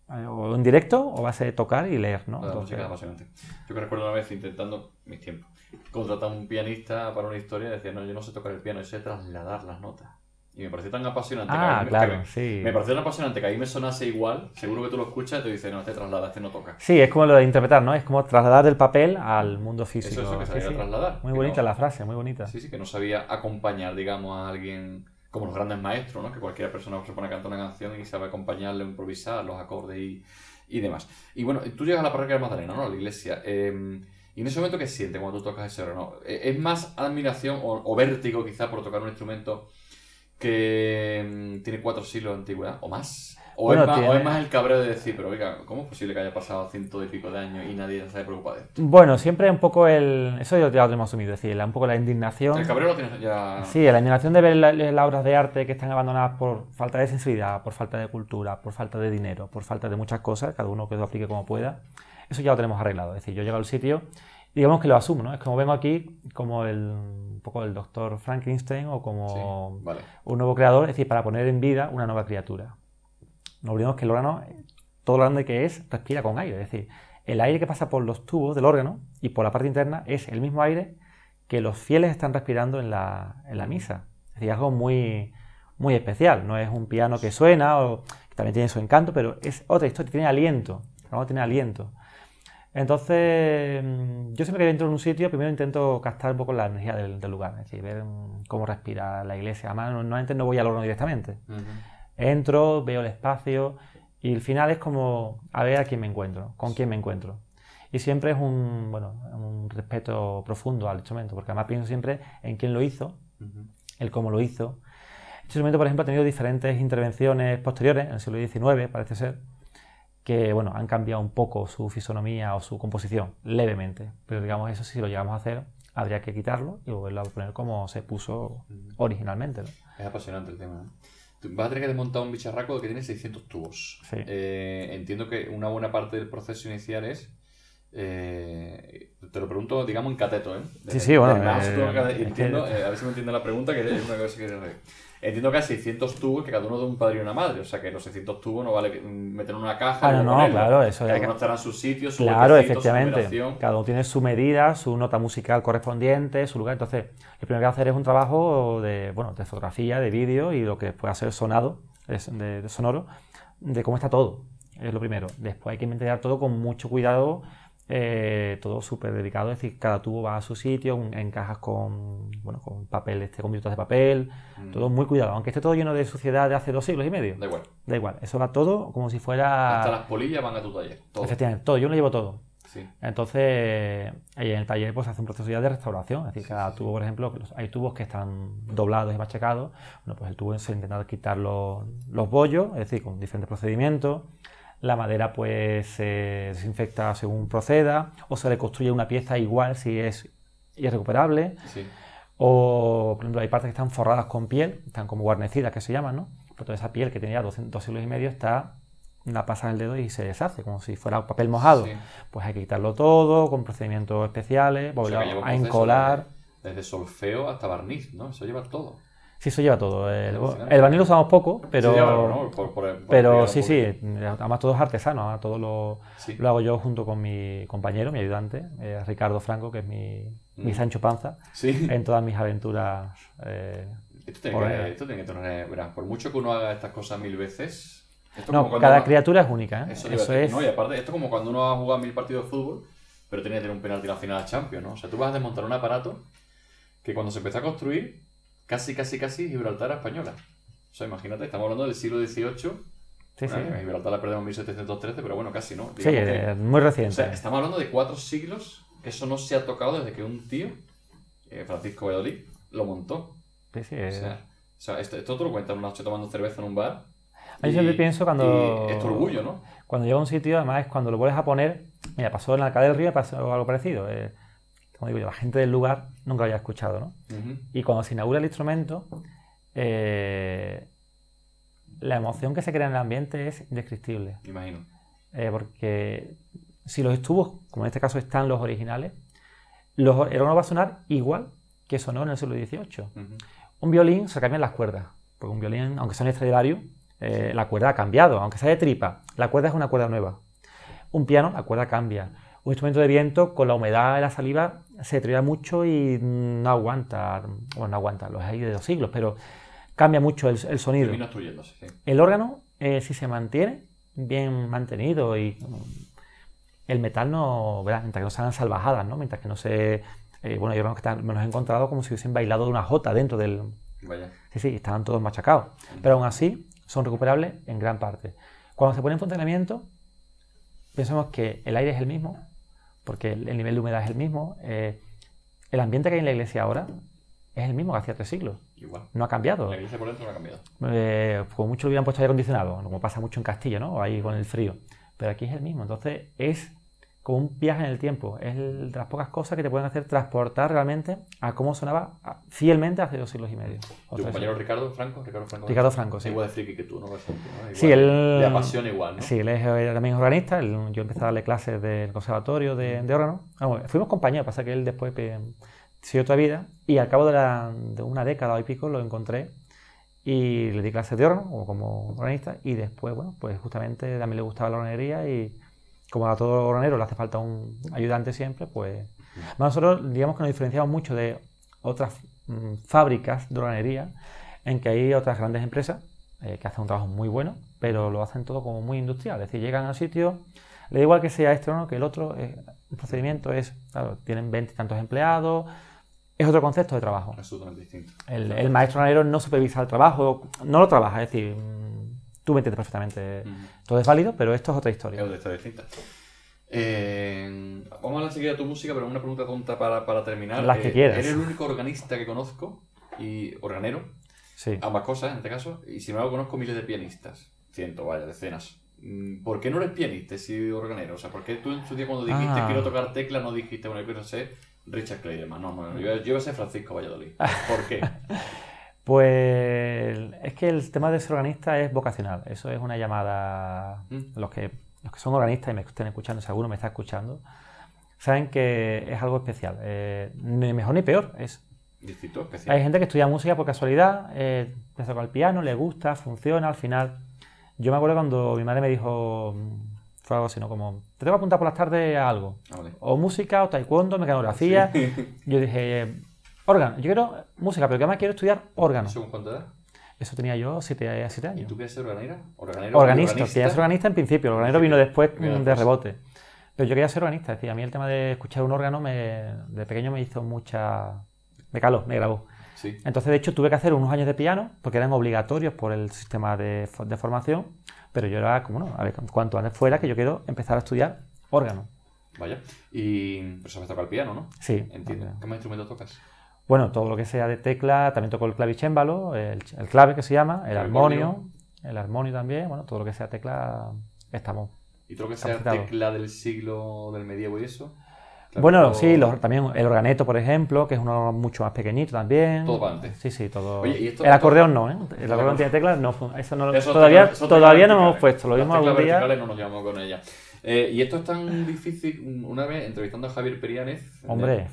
o en directo o base de tocar y leer, ¿no? La música es apasionante. Yo que recuerdo una vez intentando, mis tiempos, contratar a un pianista para una historia y decía, no, yo no sé tocar el piano, yo sé trasladar las notas. Y me pareció tan apasionante me pareció tan apasionante que ahí me sonase igual. Seguro que tú lo escuchas y te dices, no, este traslada, este no toca. Sí, es como lo de interpretar, ¿no? Es como trasladar del papel al mundo físico. Eso que sabía trasladar. Muy bonita la frase, muy bonita. Sí, que no sabía acompañar, digamos, a alguien como los grandes maestros, ¿no? Que cualquier persona se pone a cantar una canción y sabe acompañarle, improvisar, los acordes y demás. Y bueno, tú llegas a la parroquia de Magdalena, ¿no? A la iglesia. Y en ese momento, ¿qué sientes cuando tú tocas ese órgano? ¿Es más admiración o vértigo quizá por tocar un instrumento que tiene 4 siglos de antigüedad o más? ¿O es más el cabreo de decir, pero oiga, ¿cómo es posible que haya pasado 100 y pico de años y nadie se haya preocupado de esto? Bueno, siempre un poco eso ya lo tenemos asumido, es decir, un poco la indignación. El cabreo lo tienes ya... Sí, la indignación de ver las obras de arte que están abandonadas por falta de sensibilidad, por falta de cultura, por falta de dinero, por falta de muchas cosas, cada uno que lo aplique como pueda. Eso ya lo tenemos arreglado, es decir, yo llego al sitio y digamos que lo asumo, ¿no? Es como vengo aquí como un poco el doctor Frankenstein o como un nuevo creador, es decir, para poner en vida una nueva criatura. No olvidemos que el órgano, todo lo grande que es, respira con aire. Es decir, el aire que pasa por los tubos del órgano y por la parte interna es el mismo aire que los fieles están respirando en la misa. Es decir, algo muy, muy especial. No es un piano que suena, o que también tiene su encanto, pero es otra historia, tiene aliento. ¿No? Tiene aliento. Entonces, yo siempre que entro en un sitio, primero intento captar un poco la energía del lugar. Es decir, ver cómo respira la iglesia. Además, normalmente no voy al órgano directamente. Entro, veo el espacio y el final es como a ver a quién me encuentro, con quién me encuentro. Y siempre es un respeto profundo al instrumento, porque además pienso siempre en quién lo hizo, el cómo lo hizo. Este instrumento, por ejemplo, ha tenido diferentes intervenciones posteriores, en el siglo XIX, parece ser, que han cambiado un poco su fisonomía o su composición, levemente. Pero digamos, eso si lo llegamos a hacer, habría que quitarlo y volverlo a poner como se puso originalmente, ¿no? Es apasionante el tema, ¿no? Vas a tener que desmontar un bicharraco que tiene 600 tubos. Sí. Entiendo que una buena parte del proceso inicial es... te lo pregunto, digamos, en cateto, ¿eh? Entiendo, a ver si me entiende la pregunta, que es una cosa que... Entiendo que hay 600 tubos que cada uno de un padre y una madre, o sea que los 600 tubos no vale meter en una caja. Claro, eso cada uno estará en su sitio, su claro, huequecito, efectivamente. Su numeración. Cada uno tiene su medida, su nota musical correspondiente, su lugar. Entonces, lo primero que hay que hacer es un trabajo de fotografía, de vídeo y lo que pueda ser sonoro, de cómo está todo. Es lo primero. Después hay que investigar todo con mucho cuidado. Todo súper delicado, es decir, cada tubo va a su sitio, en cajas con papel, con minutos de papel, todo muy cuidado, aunque esté todo lleno de suciedad de hace 2 siglos y medio. Da igual, eso va todo como si fuera... Hasta las polillas van a tu taller, todo. Efectivamente, todo, yo lo llevo todo. Sí. Entonces, ahí en el taller pues hace un proceso ya de restauración, es decir, cada tubo, por ejemplo, hay tubos que están doblados y machacados, pues el tubo se intenta quitar los bollos, es decir, con diferentes procedimientos. La madera pues se desinfecta según proceda, o se reconstruye una pieza igual si es irrecuperable. Sí. O, por ejemplo, hay partes que están forradas con piel, están como guarnecidas, que se llaman, ¿no? Pero toda esa piel que tenía 2 siglos y medio la pasa el dedo y se deshace, como si fuera papel mojado. Sí. Pues hay que quitarlo todo, con procedimientos especiales, volver a encolar. Desde solfeo hasta barniz, ¿no? Eso lleva todo. Sí, eso lleva todo. El barniz lo usamos poco, pero sí, además todo es artesano, además todo lo hago yo junto con mi compañero, mi ayudante, Ricardo Franco, que es mi Sancho Panza, en todas mis aventuras. Esto tiene que tener, verás, por mucho que uno haga estas cosas 1000 veces... cada criatura es única, ¿eh? Eso es... No, y aparte, esto es como cuando uno va a jugar 1000 partidos de fútbol, pero tiene que tener un penalti en la final de Champions, ¿no? O sea, tú vas a desmontar un aparato que cuando se empezó a construir... Casi Gibraltar era española. O sea, imagínate, estamos hablando del siglo XVIII. Gibraltar la perdemos en 1713, pero bueno, casi, ¿no? Digamos muy reciente. O sea, estamos hablando de 4 siglos que eso no se ha tocado desde que un tío, Francisco Valladolid, lo montó. Sí. O sea, esto te lo cuentan una noche tomando cerveza en un bar. Yo siempre pienso cuando... es tu orgullo, ¿no? Cuando llega a un sitio, además, cuando lo vuelves a poner... Mira, pasó en Alcalá del Río, pasó algo parecido. Como digo yo, la gente del lugar nunca lo había escuchado, ¿no? Y cuando se inaugura el instrumento, la emoción que se crea en el ambiente es indescriptible. Imagino. Porque si los tubos, como en este caso están los originales, el órgano va a sonar igual que sonó en el siglo XVIII. Un violín se cambian las cuerdas, porque un violín, aunque sea un Stradivarius, la cuerda ha cambiado, aunque sea de tripa, la cuerda es una cuerda nueva. Un piano, la cuerda cambia. Un instrumento de viento, con la humedad de la saliva, se deteriora mucho y no aguanta, los hay de 2 siglos, pero cambia mucho el sonido. Termina obstruyéndose, sí. El órgano, si se mantiene bien mantenido y el metal no, ¿verdad? Mientras que no se hagan salvajadas, ¿no? Mientras que no se... yo creo que me los he encontrado como si hubiesen bailado de una jota dentro del Vaya. Sí, estaban todos machacados. Pero aún así son recuperables en gran parte. Cuando se pone en funcionamiento, pensamos que el aire es el mismo, porque el nivel de humedad es el mismo. El ambiente que hay en la iglesia ahora es el mismo que hacía 3 siglos. Igual. No ha cambiado. La iglesia por dentro no ha cambiado. Como mucho le hubieran puesto aire acondicionado, como pasa mucho en Castilla, ¿no? Ahí con el frío. Pero aquí es el mismo. Entonces es como un viaje en el tiempo. Es de las pocas cosas que te pueden hacer transportar realmente a cómo sonaba fielmente hace 2 siglos y medio. ¿Tu compañero Ricardo Franco? Ricardo Franco, sí. Igual de friki que tú, ¿no? Bastante, ¿no? Igual, sí, él... Le apasiona igual, ¿no? Sí, él es también organista. Yo empecé a darle clases del conservatorio de órgano. Fuimos compañeros, pasa que él después siguió otra vida y al cabo de una década y pico lo encontré y le di clases de órgano como organista y después, bueno, pues justamente también le gustaba la organería y como a todo organero le hace falta un ayudante siempre, pues nosotros digamos que nos diferenciamos mucho de otras fábricas de organería en que hay otras grandes empresas que hacen un trabajo muy bueno, pero lo hacen todo como muy industrial, es decir, llegan al sitio, le da igual que sea este o no, que el otro, el procedimiento es, claro, tienen 20 y tantos empleados, es otro concepto de trabajo. Absolutamente distinto. El maestro organero no supervisa el trabajo, no lo trabaja, es decir, tú me entiendes perfectamente, todo es válido, pero esto es otra historia. Es otra historia distinta. Vamos a hablar enseguida de tu música, pero una pregunta tonta para terminar. Las que quieras. Eres el único organista que conozco, y organero, sí. Ambas cosas en este caso, y sin embargo conozco miles de pianistas, decenas. ¿Por qué no eres pianista si organero? O sea, ¿por qué tú en su día cuando dijiste quiero tocar tecla no dijiste, bueno, yo quiero ser Richard Clayderman? No, yo iba a ser Francisco Valladolid. ¿Por qué? Pues es que el tema de ser organista es vocacional, eso es una llamada. Los que son organistas y me estén escuchando, si alguno me está escuchando, saben que es algo especial, ni mejor ni peor, es distinto, especial. Hay gente que estudia música por casualidad, empieza con el piano, le gusta, funciona, al final. Yo me acuerdo cuando mi madre me dijo, fue algo así, ¿no? Como, te tengo que apuntar por las tardes a algo, vale. O música, o taekwondo, mecanografía. Sí. Yo dije, órgano, yo quiero música, pero que además quiero estudiar órgano. ¿Según cuánto edad? Eso tenía yo 7 años. ¿Y tú quieres ser organera? Organista, quería ser organista en principio, el organero vino después de rebote. Pero yo quería ser organista, es decir, a mí el tema de escuchar un órgano de pequeño me hizo me caló, me grabó. Sí. Entonces, de hecho, tuve que hacer unos años de piano, porque eran obligatorios por el sistema de formación, pero yo era como, no, a ver, cuanto antes fuera que yo quiero empezar a estudiar órgano. Vaya, y pues sabes tocar el piano, ¿no? Sí. Entiendo. ¿Qué más instrumento tocas? Bueno, todo lo que sea de tecla, también toco el clavicémbalo, el clave que se llama, el armonio también, bueno, todo lo que sea tecla, estamos. ¿Y todo lo que sea tecla del siglo del medievo y eso? Bueno, sí, también el organeto, por ejemplo, que es uno mucho más pequeñito también. Todo para antes. Sí, todo. Oye, ¿y esto, el acordeón no, ¿eh? El acordeón tiene teclas, no, eso todavía no hemos puesto, lo vimos algún día. No nos llevamos con ella. Y esto es tan difícil, una vez entrevistando a Javier Periánez,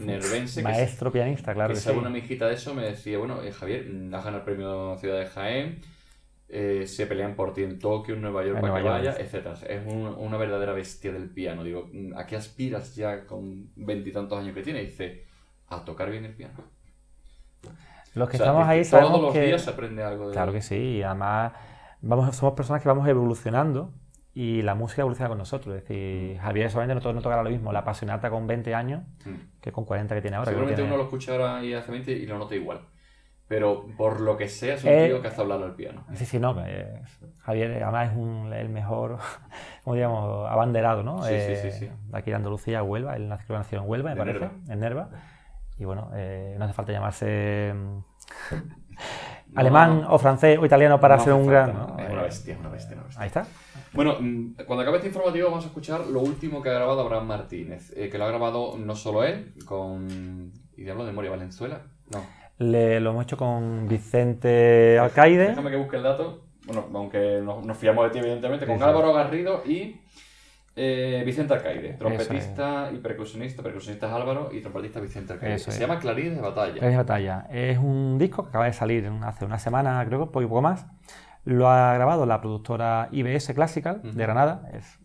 nervense, maestro pianista, claro que sí. Una mijita de eso me decía, bueno, Javier, has ganado el premio Ciudad de Jaén, se pelean por ti en Tokio, en Nueva York, para que vayas, etc. Es una verdadera bestia del piano. Digo, ¿a qué aspiras ya con 20 y tantos años que tienes? Y dice, a tocar bien el piano. Los que estamos ahí sabemos todos los que días se aprende algo de claro que sí, y además somos personas que vamos evolucionando y la música evoluciona con nosotros. Es decir, Javier solamente no tocará lo mismo la Passionata con 20 años que con 40 que tiene ahora. Seguramente uno lo escucha ahora y hace 20 y lo nota igual. Pero por lo que sea, es un tío que hace hablar al piano. Sí, no. Javier además es el mejor, como digamos, abanderado, ¿no? Sí. Aquí de Andalucía, Huelva. Él nació en Huelva, me parece, en Nerva. Y bueno, no hace falta llamarse alemán o francés o italiano para ser un gran... ¿no? Es una bestia. Ahí está. Bueno, cuando acabe este informativo vamos a escuchar lo último que ha grabado Abraham Martínez, que lo ha grabado no solo él, y de hablo de Moria Valenzuela, no. Lo hemos hecho con Vicente Alcaide. Déjame que busque el dato, bueno, aunque nos fiamos de ti evidentemente, con Álvaro Garrido y Vicente Alcaide, trompetista y percusionista es Álvaro y trompetista Vicente Alcaide. Se llama Clarines de Batalla. Clarines de Batalla. Es un disco que acaba de salir hace una semana, creo que poco más. Lo ha grabado la productora IBS Classical de Granada. Es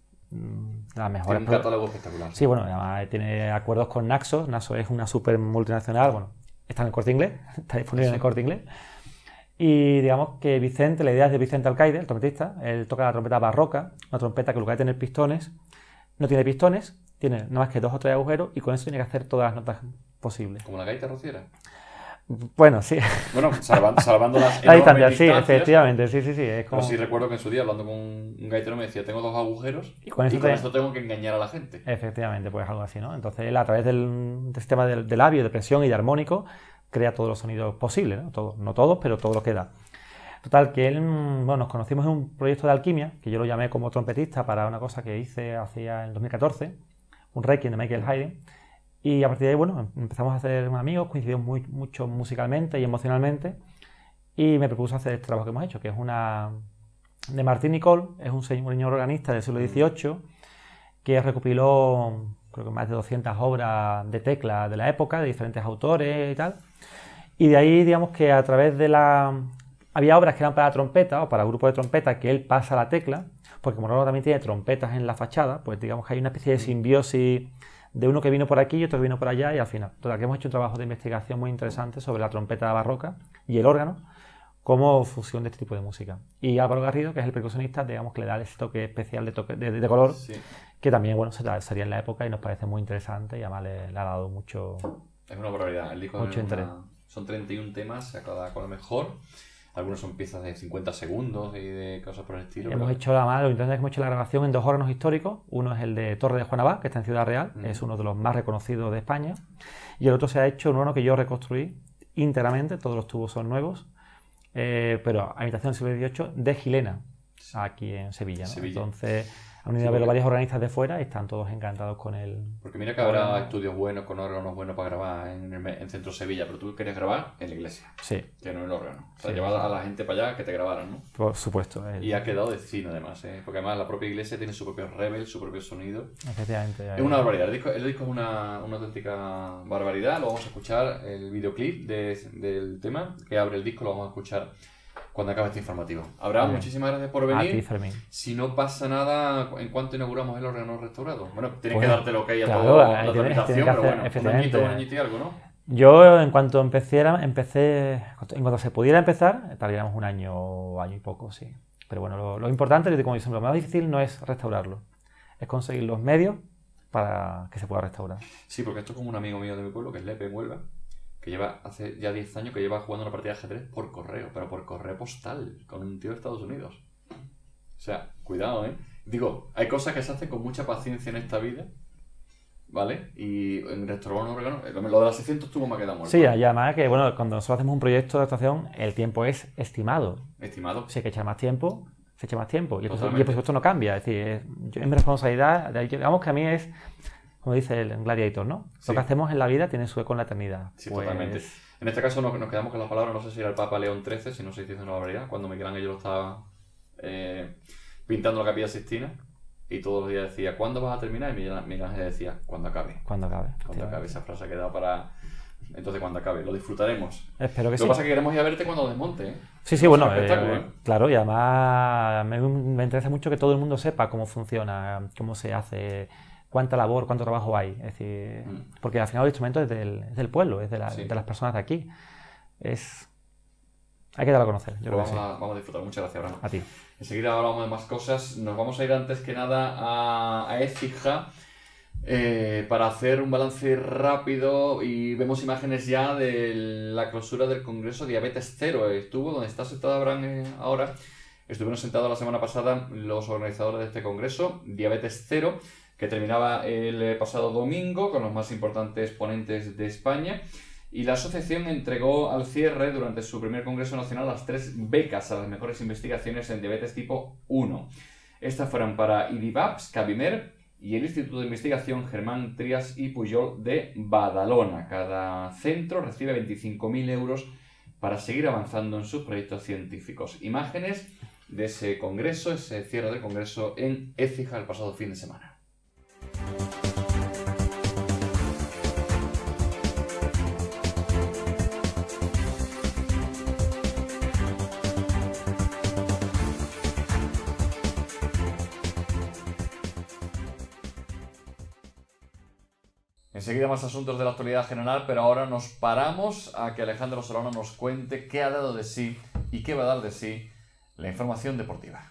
la mejor. Tiene un catálogo espectacular. Sí, bueno, además tiene acuerdos con Naxos. Naxos es una super multinacional, bueno, está en el Corte Inglés, está disponible en el Corte Inglés. Y digamos que Vicente, la idea es de Vicente Alcaide, el trompetista. Él toca la trompeta barroca, una trompeta que en lugar de tener pistones, no tiene pistones, tiene nada más que 2 o 3 agujeros y con eso tiene que hacer todas las notas posibles. ¿Como la gaita rociera? Bueno, sí. Bueno, salvando las la distancia, enormes sí, distancias. efectivamente, sí. Es como... Pero sí recuerdo que en su día, hablando con un gaitero, me decía, tengo 2 agujeros y con esto tengo que engañar a la gente. Efectivamente, pues algo así, ¿no? Entonces él, a través del sistema de labio, de presión y de armónico, crea todos los sonidos posibles, ¿no? Todos, no todos, pero todo lo que da. Total, que él, bueno, nos conocimos en un proyecto de alquimia, que yo lo llamé como trompetista para una cosa que hice hacía en 2014, un Requiem de Michael Haydn, y a partir de ahí, bueno, empezamos a ser amigos, coincidimos mucho musicalmente y emocionalmente, y me propuso hacer este trabajo que hemos hecho, que es una de Martin Nicole, es un señor organista del siglo XVIII, que recopiló, creo que más de 200 obras de tecla de la época, de diferentes autores y tal, y de ahí, digamos que a través de había obras que eran para trompeta o para grupos de trompeta que él pasa la tecla, porque como luego también tiene trompetas en la fachada, pues digamos que hay una especie de simbiosis de uno que vino por aquí y otro que vino por allá, y al final, total, que hemos hecho un trabajo de investigación muy interesante sobre la trompeta barroca y el órgano como fusión de este tipo de música. Y Álvaro Garrido, que es el percusionista, digamos que le da ese toque especial de color, sí, que también, bueno, sería en la época y nos parece muy interesante y además le ha dado mucho... Es una barbaridad, el disco mucho interés. Son 31 temas, cada cual mejor. Algunos son piezas de 50 segundos y de cosas por el estilo. Hemos hecho lo interesante es que hemos hecho la grabación en 2 órganos históricos. Uno es el de Torre de Juan Abad, que está en Ciudad Real, es uno de los más reconocidos de España. Y el otro se ha hecho en un órgano que yo reconstruí íntegramente, todos los tubos son nuevos, pero a imitación del siglo XVIII, de Gilena, aquí en Sevilla, ¿no? Entonces, han venido a verlo varios organistas de fuera y están todos encantados con él. Porque mira que habrá estudios buenos, con órganos buenos para grabar en Centro Sevilla, pero tú querías grabar en la iglesia. Sí. Que no en el órgano. O sea, llevar a la gente para allá que te grabaran, ¿no? Por supuesto. Y ha quedado de cine, además, ¿eh? Porque además la propia iglesia tiene su propio reverb, su propio sonido. Efectivamente. Es una barbaridad. El disco es una auténtica barbaridad. Lo vamos a escuchar, el videoclip del tema que abre el disco, lo vamos a escuchar cuando acabe este informativo. Habrá muchísimas gracias por venir. A ti, Fermín. Si no pasa nada, ¿en cuánto inauguramos el órgano restaurado? Bueno, tienes que Bueno, darte lo que hay a claro, toda la tienes tramitación, que pero bueno, efectivamente. un añito y algo, ¿no? Yo, en cuanto en cuanto se pudiera empezar, tardaríamos un año o año y poco, sí. Pero bueno, lo importante, como yo siempre, lo más difícil no es restaurarlo, es conseguir los medios para que se pueda restaurar. Sí, porque esto es como un amigo mío de mi pueblo, que es Lepe en Huelva, que lleva hace ya 10 años que lleva jugando una partida de ajedrez por correo, pero por correo postal, con un tío de Estados Unidos. O sea, cuidado, ¿eh? Digo, hay cosas que se hacen con mucha paciencia en esta vida, ¿vale? Y en restaurar un órgano, lo de las 600 tubos me ha quedado muerto. Sí, y además que, bueno, cuando nosotros hacemos un proyecto de actuación, el tiempo es estimado. Estimado. Si hay que echar más tiempo, se echa más tiempo. Y el presupuesto no cambia. Es decir, es mi responsabilidad, digamos que a mí es... Como dice el Gladiator, ¿no? Sí. Lo que hacemos en la vida tiene su eco en la eternidad. Sí, pues... totalmente. En este caso nos quedamos con las palabras, no sé si era el Papa León XIII, si no se dice una barbaridad, cuando Michelangelo lo estaba pintando la Capilla Sixtina y todos los días decía, ¿cuándo vas a terminar? Y Miguel Ángel decía, cuando acabe. Cuando acabe. Cuando acabe. Esa frase ha quedado para... Entonces, cuando acabe. Lo disfrutaremos. Espero que sí. Lo que pasa es que queremos ir a verte cuando desmonte, ¿eh? Sí, bueno, claro, y además me interesa mucho que todo el mundo sepa cómo funciona, cómo se hace... cuánta labor, cuánto trabajo hay. Es decir, porque al final el instrumento es del pueblo, es de las personas de aquí. Hay que darlo a conocer. Yo creo que vamos a disfrutar. Muchas gracias, Abraham. A ti. Enseguida hablamos de más cosas. Nos vamos a ir antes que nada a Écija para hacer un balance rápido y vemos imágenes ya de la clausura del Congreso Diabetes Cero. Estuvo donde está sentado Abraham ahora. Estuvieron sentados la semana pasada los organizadores de este Congreso Diabetes Cero, que terminaba el pasado domingo con los más importantes ponentes de España, y la asociación entregó al cierre durante su primer Congreso Nacional las 3 becas a las mejores investigaciones en diabetes tipo 1. Estas fueron para IDIVAPS, Cabimer y el Instituto de Investigación Germán Trias y Pujol de Badalona. Cada centro recibe 25.000 euros para seguir avanzando en sus proyectos científicos. Imágenes de ese congreso, ese cierre del congreso en Écija el pasado fin de semana. Enseguida más asuntos de la actualidad general, pero ahora nos paramos a que Alejandro Solano nos cuente qué ha dado de sí y qué va a dar de sí la información deportiva.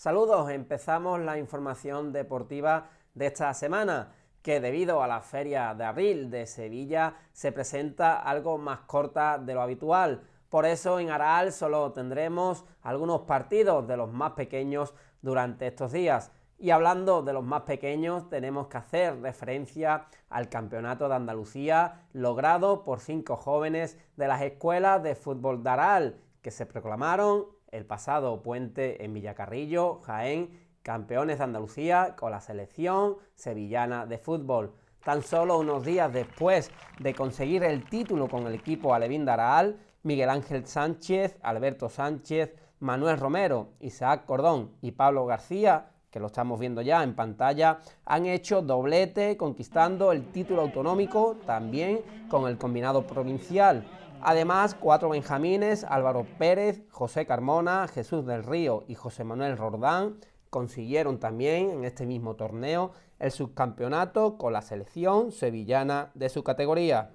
Saludos, empezamos la información deportiva de esta semana, que debido a la Feria de Abril de Sevilla se presenta algo más corta de lo habitual. Por eso en Araal solo tendremos algunos partidos de los más pequeños durante estos días. Y hablando de los más pequeños, tenemos que hacer referencia al Campeonato de Andalucía logrado por 5 jóvenes de las escuelas de fútbol de Araal, que se proclamaron el pasado puente en Villacarrillo, Jaén, campeones de Andalucía con la selección sevillana de fútbol. Tan solo unos días después de conseguir el título con el equipo alevín de Araal, Miguel Ángel Sánchez, Alberto Sánchez, Manuel Romero, Isaac Cordón y Pablo García, que lo estamos viendo ya en pantalla, han hecho doblete conquistando el título autonómico también con el combinado provincial. Además, 4 benjamines, Álvaro Pérez, José Carmona, Jesús del Río y José Manuel Rordán, consiguieron también en este mismo torneo el subcampeonato con la selección sevillana de su categoría.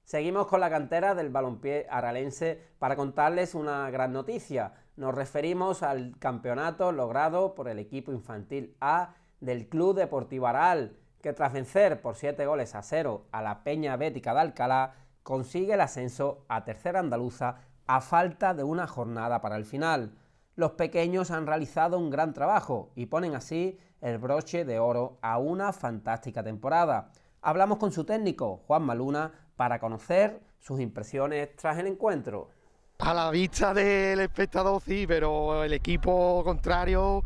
Seguimos con la cantera del balompié aralense para contarles una gran noticia. Nos referimos al campeonato logrado por el equipo infantil A del Club Deportivo Araal, que tras vencer por 7-0 a la Peña Bética de Alcalá, consigue el ascenso a Tercera Andaluza a falta de una jornada para el final. Los pequeños han realizado un gran trabajo y ponen así el broche de oro a una fantástica temporada. Hablamos con su técnico, Juan Maluna, para conocer sus impresiones tras el encuentro. A la vista del espectador sí, pero el equipo contrario,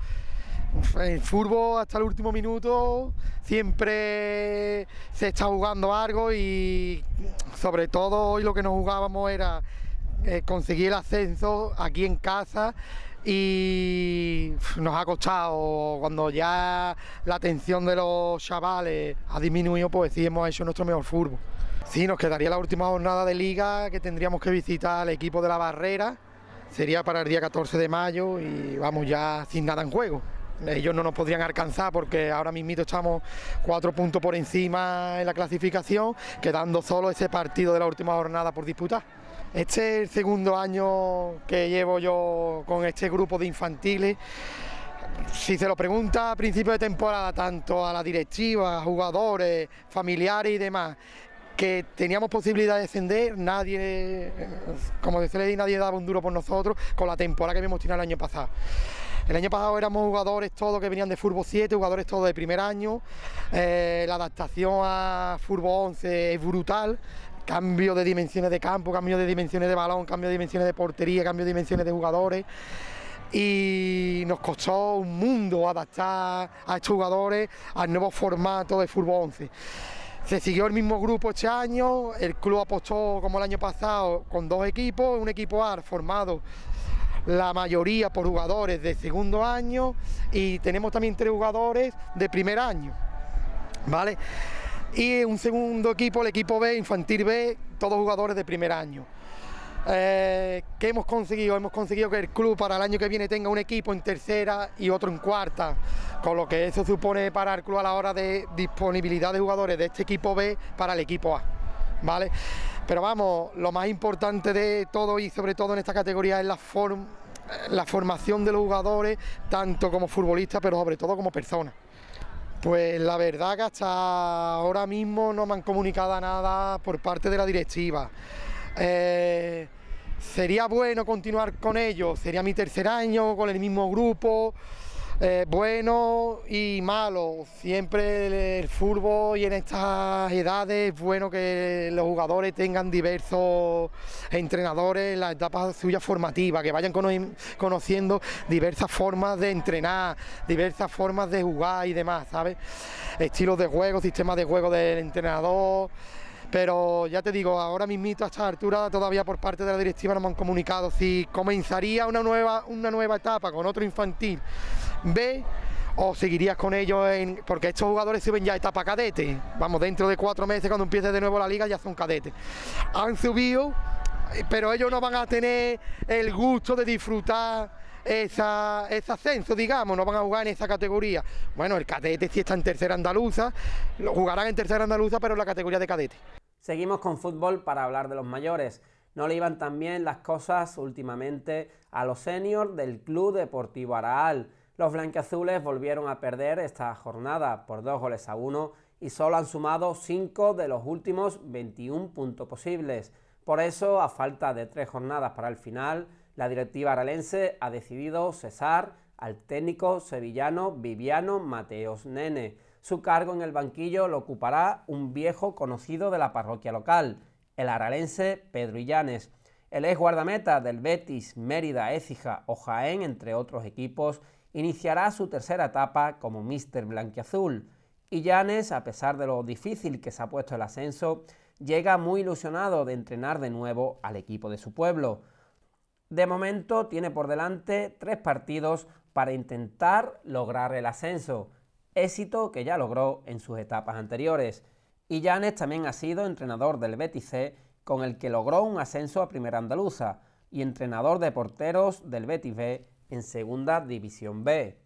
en fútbol hasta el último minuto siempre se está jugando algo y sobre todo hoy lo que nos jugábamos era conseguir el ascenso aquí en casa. Y nos ha costado, cuando ya la atención de los chavales ha disminuido, pues sí hemos hecho nuestro mejor fútbol. Sí, nos quedaría la última jornada de liga, que tendríamos que visitar al equipo de La Barrera, sería para el día 14 de mayo y vamos ya sin nada en juego. Ellos no nos podrían alcanzar porque ahora mismo estamos 4 puntos por encima en la clasificación, quedando solo ese partido de la última jornada por disputar. Este es el segundo año que llevo yo con este grupo de infantiles. Si se lo pregunta a principio de temporada, tanto a la directiva, jugadores, familiares y demás, que teníamos posibilidad de descender, nadie, como decía, nadie daba un duro por nosotros con la temporada que habíamos tenido el año pasado. El año pasado éramos jugadores todos que venían de fútbol 7, jugadores todos de primer año. La adaptación a fútbol 11 es brutal. Cambio de dimensiones de campo, cambio de dimensiones de balón, cambio de dimensiones de portería, cambio de dimensiones de jugadores. Y nos costó un mundo adaptar a estos jugadores al nuevo formato de fútbol 11. Se siguió el mismo grupo este año, el club apostó como el año pasado con 2 equipos, un equipo A formado la mayoría por jugadores de segundo año y tenemos también 3 jugadores de primer año, ¿vale? Y un segundo equipo, el equipo B, infantil B, todos jugadores de primer año. ¿Qué hemos conseguido? Hemos conseguido que el club para el año que viene tenga un equipo en tercera y otro en cuarta, con lo que eso supone para el club a la hora de disponibilidad de jugadores de este equipo B para el equipo A, ¿vale? Pero vamos, lo más importante de todo y sobre todo en esta categoría es la formación de los jugadores, tanto como futbolistas, pero sobre todo como personas. Pues la verdad que hasta ahora mismo no me han comunicado nada por parte de la directiva. Sería bueno continuar con ellos, sería mi tercer año con el mismo grupo, bueno y malo. Siempre el fútbol y en estas edades es bueno que los jugadores tengan diversos entrenadores en las etapas suyas formativas, que vayan conociendo diversas formas de entrenar, diversas formas de jugar y demás, ¿sabes? Estilos de juego, sistemas de juego del entrenador. Pero ya te digo, ahora mismito a esta altura todavía por parte de la directiva no me han comunicado si comenzaría una nueva etapa con otro infantil B o seguirías con ellos porque estos jugadores suben ya etapa cadete. Vamos, dentro de 4 meses cuando empiece de nuevo la liga ya son cadetes. Han subido, pero ellos no van a tener el gusto de disfrutar ese ascenso, digamos, no van a jugar en esa categoría. Bueno, el cadete sí está en tercera andaluza, lo jugarán en tercera andaluza, pero en la categoría de cadete. Seguimos con fútbol para hablar de los mayores. No le iban tan bien las cosas últimamente a los seniors del Club Deportivo Araal. Los blanquiazules volvieron a perder esta jornada por 2-1 y solo han sumado 5 de los últimos 21 puntos posibles. Por eso, a falta de 3 jornadas para el final, la directiva aralense ha decidido cesar al técnico sevillano Viviano Mateos Nene. Su cargo en el banquillo lo ocupará un viejo conocido de la parroquia local, el aralense Pedro Illanes. El ex guardameta del Betis, Mérida, Écija o Jaén, entre otros equipos, iniciará su tercera etapa como míster blanquiazul. Illanes, a pesar de lo difícil que se ha puesto el ascenso, llega muy ilusionado de entrenar de nuevo al equipo de su pueblo. De momento tiene por delante 3 partidos para intentar lograr el ascenso, éxito que ya logró en sus etapas anteriores. Illanes también ha sido entrenador del Betis C, con el que logró un ascenso a Primera Andaluza, y entrenador de porteros del Betis B en Segunda División B.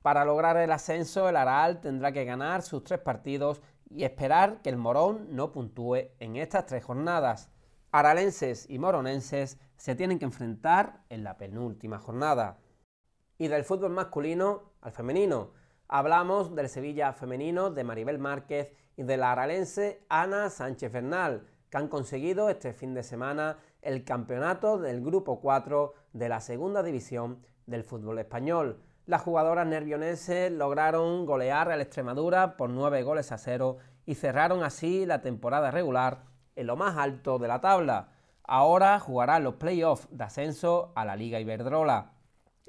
Para lograr el ascenso, el Araal tendrá que ganar sus 3 partidos y esperar que el Morón no puntúe en estas 3 jornadas. Aralenses y moronenses se tienen que enfrentar en la penúltima jornada. Y del fútbol masculino al femenino. Hablamos del Sevilla femenino de Maribel Márquez y de la aralense Ana Sánchez Bernal, que han conseguido este fin de semana el campeonato del Grupo 4 de la Segunda División del fútbol español. Las jugadoras nervionenses lograron golear al Extremadura por 9-0 y cerraron así la temporada regular en lo más alto de la tabla. Ahora jugarán los playoffs de ascenso a la Liga Iberdrola.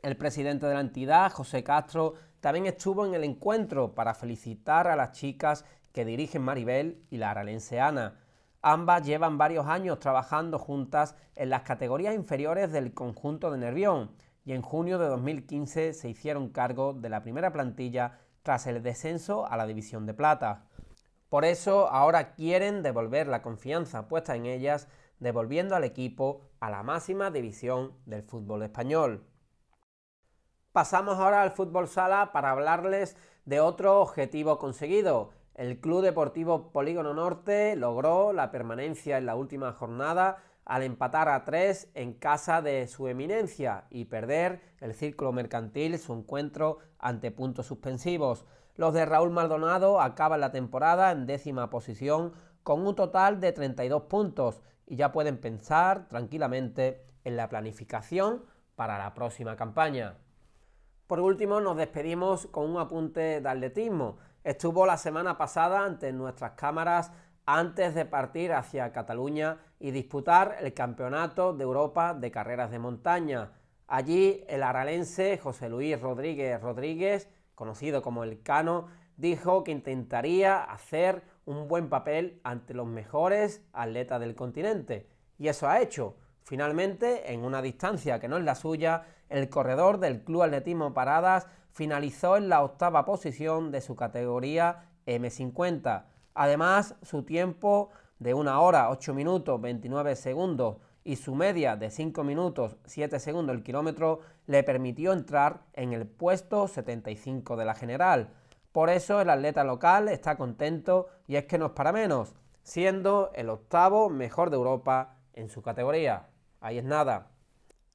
El presidente de la entidad, José Castro, también estuvo en el encuentro para felicitar a las chicas que dirigen Maribel y la aralense Ana. Ambas llevan varios años trabajando juntas en las categorías inferiores del conjunto de Nervión y en junio de 2015 se hicieron cargo de la primera plantilla tras el descenso a la División de Plata. Por eso ahora quieren devolver la confianza puesta en ellas, devolviendo al equipo a la máxima división del fútbol español. Pasamos ahora al fútbol sala para hablarles de otro objetivo conseguido. El Club Deportivo Polígono Norte logró la permanencia en la última jornada al empatar a 3 en casa de su eminencia y perder el Círculo Mercantil su encuentro ante puntos suspensivos. Los de Raúl Maldonado acaban la temporada en 10ª posición con un total de 32 puntos y ya pueden pensar tranquilamente en la planificación para la próxima campaña. Por último, nos despedimos con un apunte de atletismo. Estuvo la semana pasada ante nuestras cámaras antes de partir hacia Cataluña y disputar el Campeonato de Europa de Carreras de Montaña. Allí el aralense José Luis Rodríguez, conocido como El Cano, dijo que intentaría hacer un buen papel ante los mejores atletas del continente. Y eso ha hecho. Finalmente, en una distancia que no es la suya, el corredor del Club Atletismo Paradas finalizó en la 8ª posición de su categoría M50. Además, su tiempo de 1 hora 8 minutos 29 segundos y su media de 5 minutos 7 segundos el kilómetro le permitió entrar en el puesto 75 de la general. Por eso el atleta local está contento y es que no es para menos, siendo el 8º mejor de Europa en su categoría. Ahí es nada.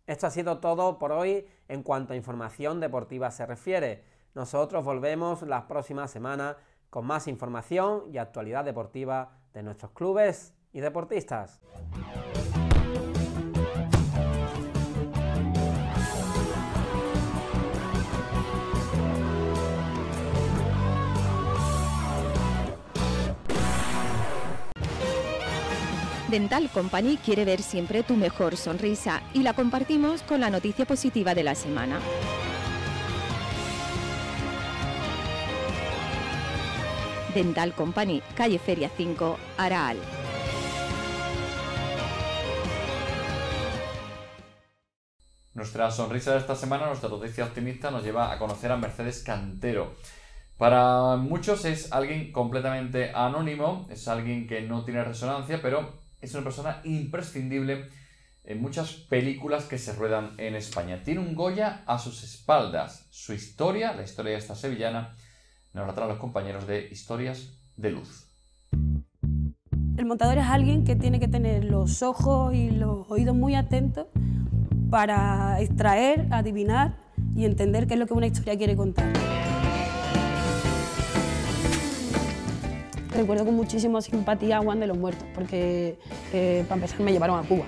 Esto ha sido todo por hoy en cuanto a información deportiva se refiere. Nosotros volvemos la próxima semana con más información y actualidad deportiva de nuestros clubes y deportistas. Dental Company quiere ver siempre tu mejor sonrisa y la compartimos con la noticia positiva de la semana. Dental Company, calle Feria 5, Araal. Nuestra sonrisa de esta semana, nuestra noticia optimista, nos lleva a conocer a Mercedes Cantero. Para muchos es alguien completamente anónimo, es alguien que no tiene resonancia, pero es una persona imprescindible en muchas películas que se ruedan en España. Tiene un Goya a sus espaldas. Su historia, la historia de esta sevillana, nos la traen los compañeros de Historias de Luz. El montador es alguien que tiene que tener los ojos y los oídos muy atentos para extraer, adivinar y entender qué es lo que una historia quiere contar. Recuerdo con muchísima simpatía a Juan de los Muertos, porque para empezar me llevaron a Cuba.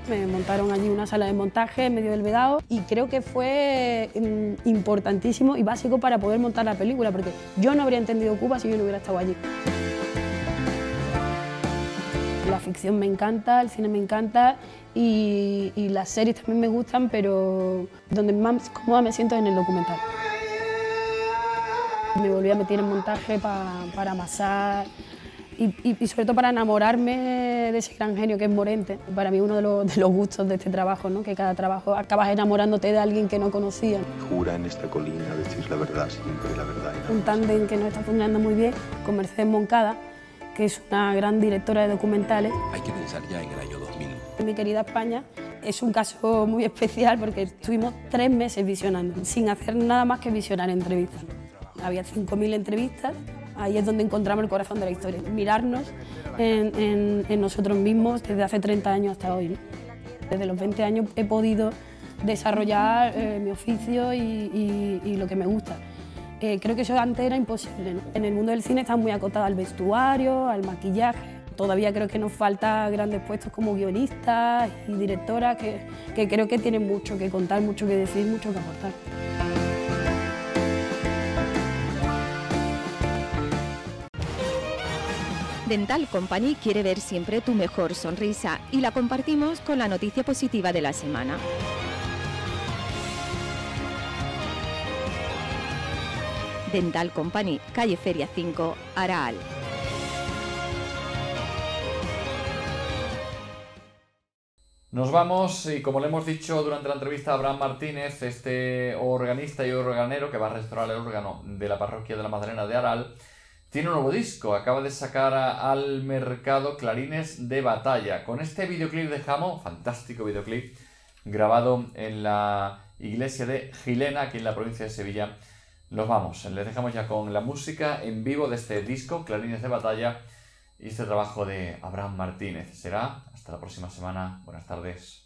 Me montaron allí una sala de montaje en medio del Vedado y creo que fue importantísimo y básico para poder montar la película, porque yo no habría entendido Cuba si yo no hubiera estado allí. La ficción me encanta, el cine me encanta y las series también me gustan, pero donde más cómoda me siento es en el documental. Me volví a meter en montaje para amasar y sobre todo para enamorarme de ese gran genio que es Morente. Para mí uno de los gustos de este trabajo, ¿no? Que cada trabajo acabas enamorándote de alguien que no conocías. Jura en esta colina decís la verdad siempre, la verdad y nada. Un tándem que nos está funcionando muy bien con Mercedes Moncada, que es una gran directora de documentales. Hay que pensar ya en el año 2000. Mi querida España es un caso muy especial porque estuvimos 3 meses visionando, sin hacer nada más que visionar entrevistas. Había 5.000 entrevistas, ahí es donde encontramos el corazón de la historia. Mirarnos en nosotros mismos desde hace 30 años hasta hoy, ¿no? Desde los 20 años he podido desarrollar mi oficio y lo que me gusta. Creo que eso antes era imposible, ¿no? En el mundo del cine está muy acotado al vestuario, al maquillaje. Todavía creo que nos falta grandes puestos como guionistas y directoras que creo que tienen mucho que contar, mucho que decir, mucho que aportar. Dental Company quiere ver siempre tu mejor sonrisa y la compartimos con la noticia positiva de la semana. Dental Company, calle Feria 5, Araal. Nos vamos y como le hemos dicho durante la entrevista a Abraham Martínez, este organista y organero que va a restaurar el órgano de la parroquia de la Magdalena de Araal, tiene un nuevo disco, acaba de sacar al mercado Clarines de Batalla, con este videoclip de Jamo, fantástico videoclip, grabado en la iglesia de Gilena, aquí en la provincia de Sevilla. Nos vamos, les dejamos ya con la música en vivo de este disco, Clarines de Batalla, y este trabajo de Abraham Martínez. Será hasta la próxima semana. Buenas tardes.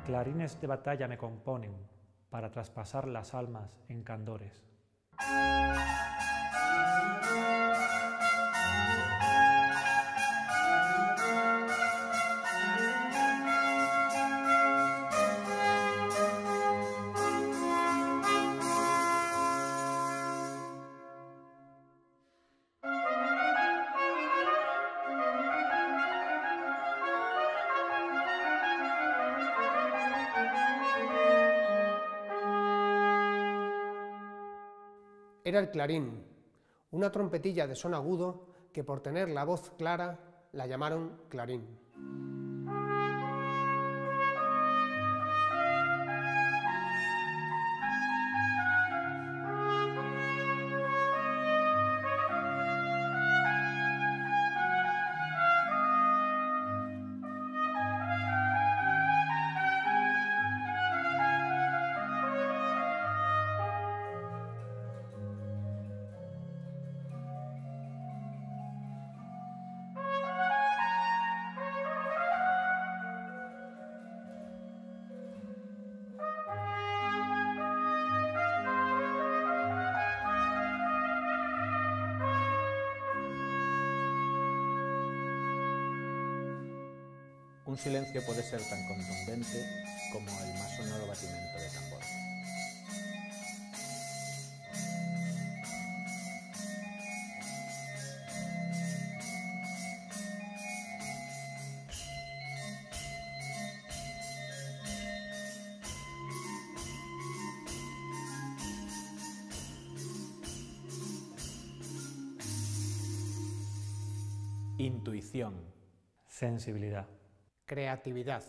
Clarines de batalla me componen para traspasar las almas en candores. Era el clarín, una trompetilla de son agudo que por tener la voz clara la llamaron clarín. Un silencio puede ser tan contundente como el más sonoro batimiento de tambor. Intuición. Sensibilidad. Creatividad.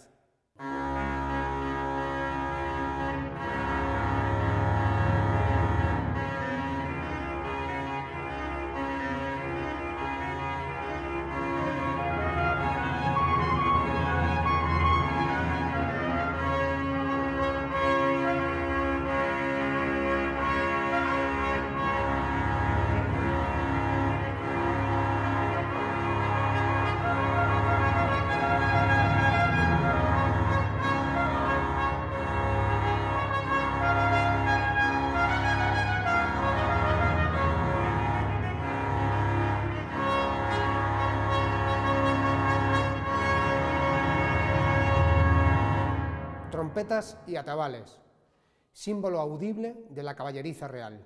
Trompetas y atabales, símbolo audible de la caballeriza real.